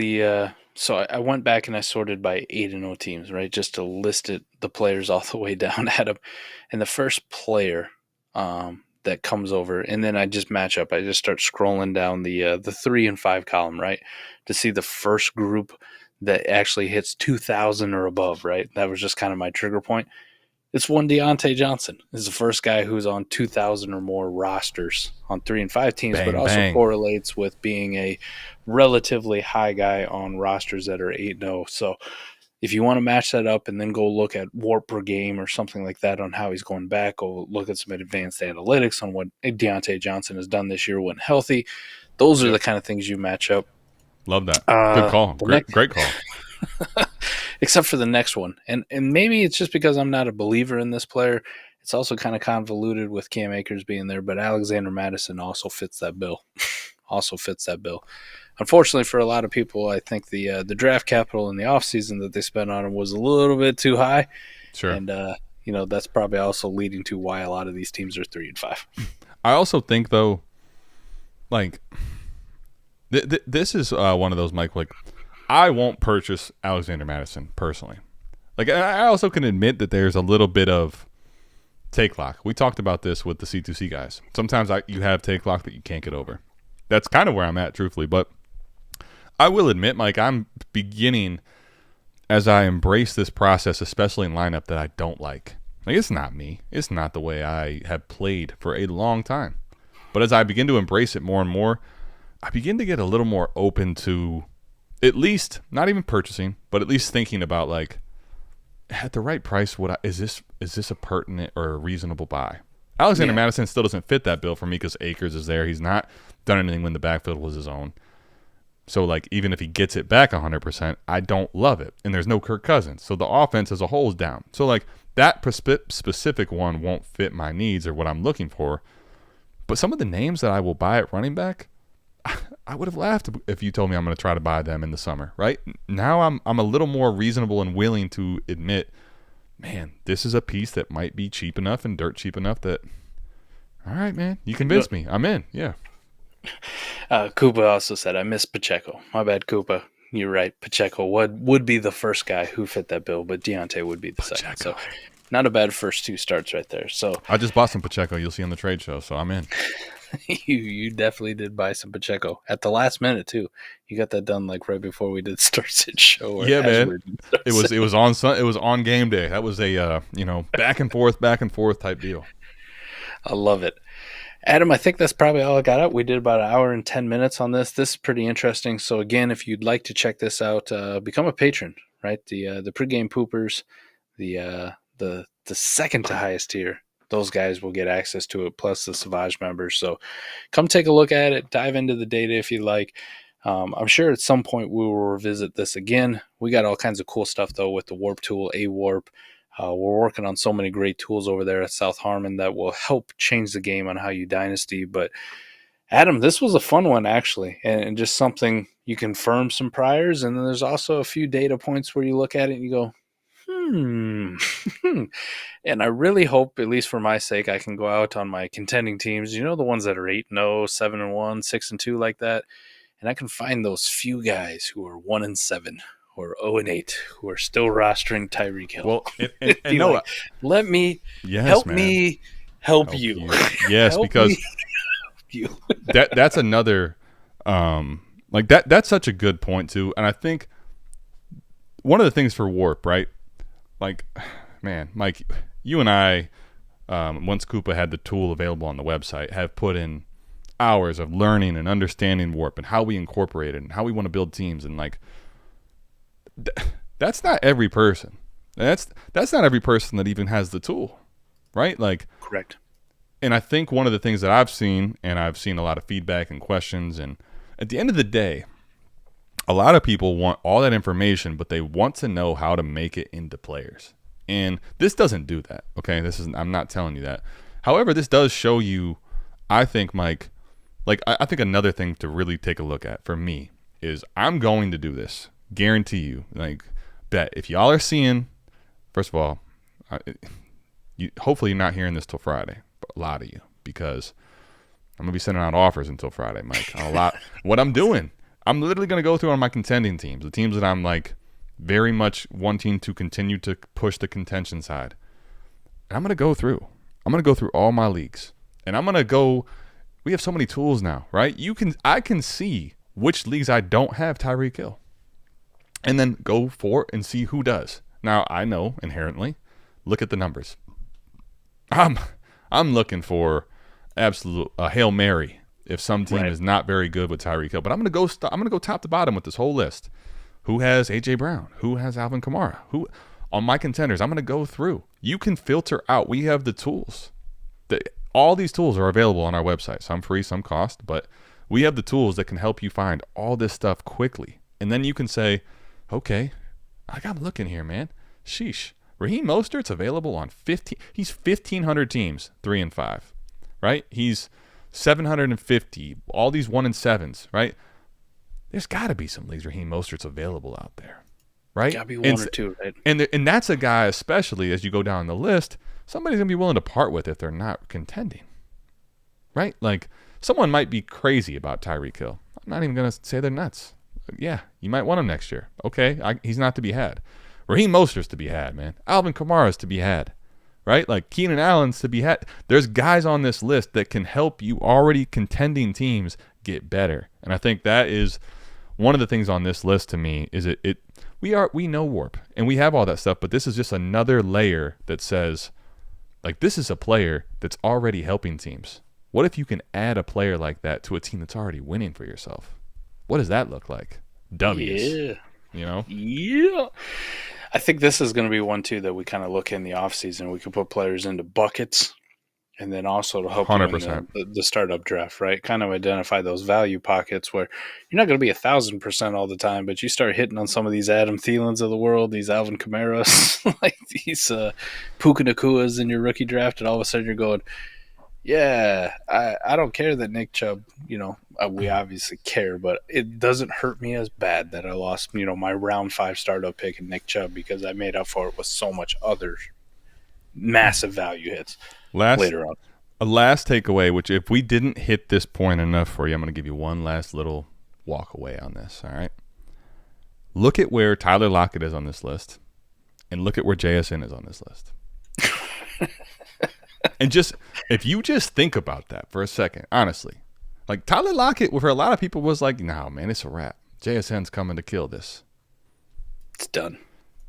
so I went back and I sorted by 8-0 teams, right, just to list the players all the way down at them. And the first player that comes over, and then I just match up. I just start scrolling down the 3 and 5 column, right, to see the first group that actually hits 2,000 or above, right? That was just kind of my trigger point. It's one Deontay Johnson. This is the first guy who's on 2,000 or more rosters on 3 and 5 teams, but also correlates with being a relatively high guy on rosters that are 8-0. So if you want to match that up and then go look at warp per game or something like that on how he's going back, go look at some advanced analytics on what Deontay Johnson has done this year when healthy. Those are the kind of things you match up. Love that. Good call. Great call. except for the next one. And maybe it's just because I'm not a believer in this player. It's also kind of convoluted with Cam Akers being there, but Alexander Madison also fits that bill. Unfortunately for a lot of people, I think the draft capital in the offseason that they spent on him was a little bit too high. Sure. And, that's probably also leading to why a lot of these teams are 3-5. I also think, though, like, this is one of those, Mike, like, I won't purchase Alexander Madison personally. Like, I also can admit that there's a little bit of take lock. We talked about this with the C2C guys. Sometimes you have take lock that you can't get over. That's kind of where I'm at, truthfully. But I will admit, Mike, I'm beginning, as I embrace this process, especially in lineup that I don't like. Like, it's not me. It's not the way I have played for a long time. But as I begin to embrace it more and more, I begin to get a little more open to at least, not even purchasing, but at least thinking about, like, at the right price, is this a pertinent or a reasonable buy? Alexander Madison still doesn't fit that bill for me because Akers is there. He's not done anything when the backfield was his own. So, like, even if he gets it back 100%, I don't love it. And there's no Kirk Cousins. So the offense as a whole is down. So, like, that specific one won't fit my needs or what I'm looking for. But some of the names that I will buy at running back, I would have laughed if you told me I'm going to try to buy them in the summer, right? Now I'm a little more reasonable and willing to admit, man, this is a piece that might be cheap enough and dirt cheap enough that, all right, man, you convinced me. I'm in, yeah. Koopa also said, I miss Pacheco. My bad, Koopa. You're right. Pacheco would be the first guy who fit that bill, but Deontay would be the second. So not a bad first two starts right there. So I just bought some Pacheco. You'll see on the trade show, so I'm in. You definitely did buy some Pacheco at the last minute too. You got that done like right before we did the Start Sit show. Yeah, man. It was on game day. That was a back and forth type deal. I love it. Adam, I think that's probably all I got out. We did about an hour and 10 minutes on this. This is pretty interesting. So again, if you'd like to check this out, become a patron, right? The pregame poopers, the second to highest tier, those guys will get access to it, plus the Savage members. So come take a look at it, dive into the data if you like. I'm sure at some point we will revisit this again. We got all kinds of cool stuff, though, with the Warp tool, A-Warp. We're working on so many great tools over there at South Harmon that will help change the game on how you dynasty. But, Adam, this was a fun one, actually, and just something you confirm some priors. And then there's also a few data points where you look at it and you go, And I really hope, at least for my sake, I can go out on my contending teams, the ones that are 8-0, 7-1, 6-2 like that, and I can find those few guys who are 1-7 or 0-8 who are still rostering Tyreek Hill. Well, and no, like, let me help you. Yes, help because you. that's another that's such a good point too, and I think one of the things for Warp, right? Like, man, Mike, you and I, once Koopa had the tool available on the website, have put in hours of learning and understanding Warp and how we incorporate it and how we want to build teams. And, like, that's not every person. That's not every person that even has the tool, right? Like, correct. And I think one of the things that I've seen, and I've seen a lot of feedback and questions, and at the end of the day, a lot of people want all that information, but they want to know how to make it into players. And this doesn't do that, okay? I'm not telling you that. However, this does show you, I think, Mike, like, I think another thing to really take a look at for me is I'm going to do this. Guarantee you. Like, bet. If y'all are seeing, first of all, hopefully you're not hearing this till Friday, but a lot of you, because I'm going to be sending out offers until Friday, Mike. What I'm doing, I'm literally going to go through on my contending teams, the teams that I'm, like, very much wanting to continue to push the contention side. And I'm going to go through. I'm going to go through all my leagues. And I'm going to go – we have so many tools now, right? I can see which leagues I don't have Tyreek Hill. And then go for it and see who does. Now, I know inherently, look at the numbers. I'm looking for absolute Hail Mary if some team is not very good with Tyreek Hill. But I'm going to go top to bottom with this whole list. Who has A.J. Brown? Who has Alvin Kamara? Who on my contenders? I'm going to go through. You can filter out. We have the tools. All these tools are available on our website. Some free, some cost. But we have the tools that can help you find all this stuff quickly. And then you can say, okay, I'm looking here, man. Sheesh. Raheem Mostert's available on 15. He's 1,500 teams, 3 and 5, right? He's 750. All these 1 and 7s, right? There's got to be some leagues Raheem Mostert's available out there, right? Got to be one or two, right? And that's a guy, especially as you go down the list, somebody's gonna be willing to part with if they're not contending, right? Like someone might be crazy about Tyreek Hill. I'm not even gonna say they're nuts. Yeah, you might want him next year. Okay, he's not to be had. Raheem Mostert's to be had, man. Alvin Kamara's to be had, right? Like Keenan Allen's to be had. There's guys on this list that can help you already contending teams get better. And I think that is one of the things on this list to me is we know warp and we have all that stuff, but this is just another layer that says, like, this is a player that's already helping teams. What if you can add a player like that to a team that's already winning for yourself? What does that look like? W's. Yeah. You know? Yeah. I think this is going to be one, too, that we kind of look in the offseason. We can put players into buckets and then also to help 100%. you in the startup draft, right? Kind of identify those value pockets where you're not going to be 1,000% all the time, but you start hitting on some of these Adam Thielens of the world, these Alvin Kamaras, like these Puka Ngatas in your rookie draft, and all of a sudden you're going, yeah, I don't care that Nick Chubb, we obviously care, but it doesn't hurt me as bad that I lost, my round 5 startup pick in Nick Chubb because I made up for it with so much other massive value hits later on. A last takeaway, which if we didn't hit this point enough for you, I'm going to give you one last little walk away on this, all right? Look at where Tyler Lockett is on this list and look at where JSN is on this list. And if you just think about that for a second, honestly, like Tyler Lockett, for a lot of people was like, no, man, it's a wrap. JSN's coming to kill this. It's done.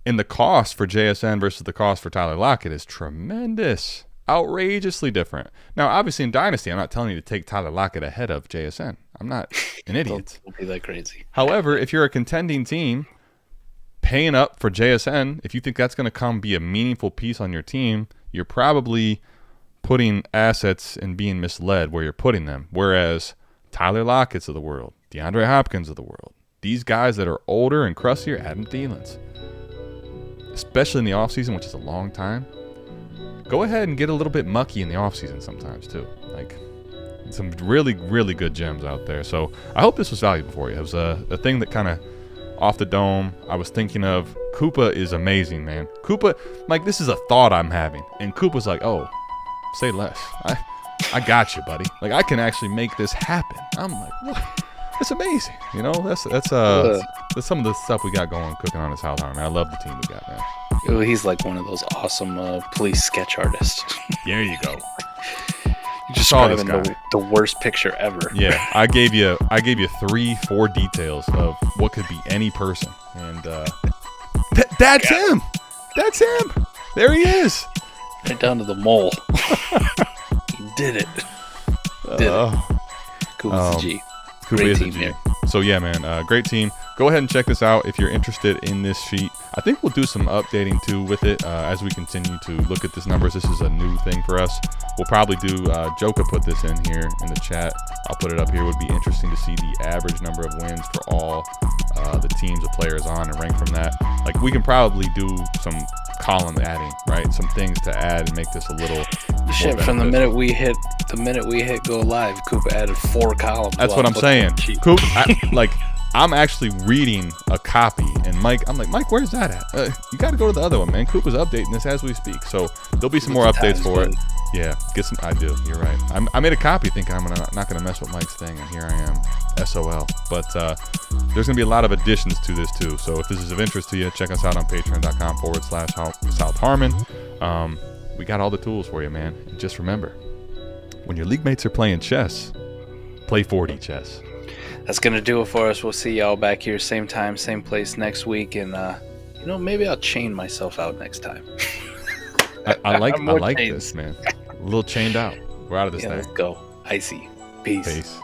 And the cost for JSN versus the cost for Tyler Lockett is tremendous, outrageously different. Now, obviously in Dynasty, I'm not telling you to take Tyler Lockett ahead of JSN. I'm not an idiot. Don't be that crazy. However, if you're a contending team, paying up for JSN, if you think that's going to come be a meaningful piece on your team, you're probably putting assets and being misled where you're putting them. Whereas Tyler Lockett's of the world, DeAndre Hopkins of the world, these guys that are older and crustier, Adam Thielen's, especially in the offseason, which is a long time, go ahead and get a little bit mucky in the offseason sometimes too. Like some really, really good gems out there. So I hope this was valuable for you. It was a thing that kind of off the dome I was thinking of. Koopa is amazing, man. Koopa, Mike, this is a thought I'm having. And Koopa's like, oh, say less. I got you, buddy. Like, I can actually make this happen. I'm like, what? It's amazing. That's some of the stuff we got cooking on this house, man. I love the team we got, man. He's like one of those awesome police sketch artists. There you go. You just saw this guy. The worst picture ever. Yeah, I gave you 3-4 details of what could be any person, and that's him. That's him. There he is. Right down to the mole. He did it. Koopas G. Great team here. So yeah, man, great team. Go ahead and check this out if you're interested in this sheet. I think we'll do some updating too with it as we continue to look at these numbers. This is a new thing for us. We'll probably do, Joka put this in here in the chat. I'll put it up here. It would be interesting to see the average number of wins for all the teams the players on and rank from that. Like, we can probably do some column adding, right? Some things to add and make this a little shit. From the minute we hit go live, Koopa added 4 columns. That's what I'm saying. Koopa, I'm actually reading a copy, and I'm like, Mike, where's that at? You got to go to the other one, man. Koopa's updating this as we speak, so there'll be some more updates for it. Yeah, I do. You're right. I made a copy thinking I'm not gonna mess with Mike's thing, and here I am, SOL. But there's gonna be a lot of additions to this too. So if this is of interest to you, check us out on patreon.com/South Harmon. We got all the tools for you, man. And just remember, when your league mates are playing chess, play 4D chess. That's going to do it for us. We'll see y'all back here same time, same place next week. And, maybe I'll chain myself out next time. I like this, man. A little chained out. We're out of this thing. Let's go. Icy. Peace.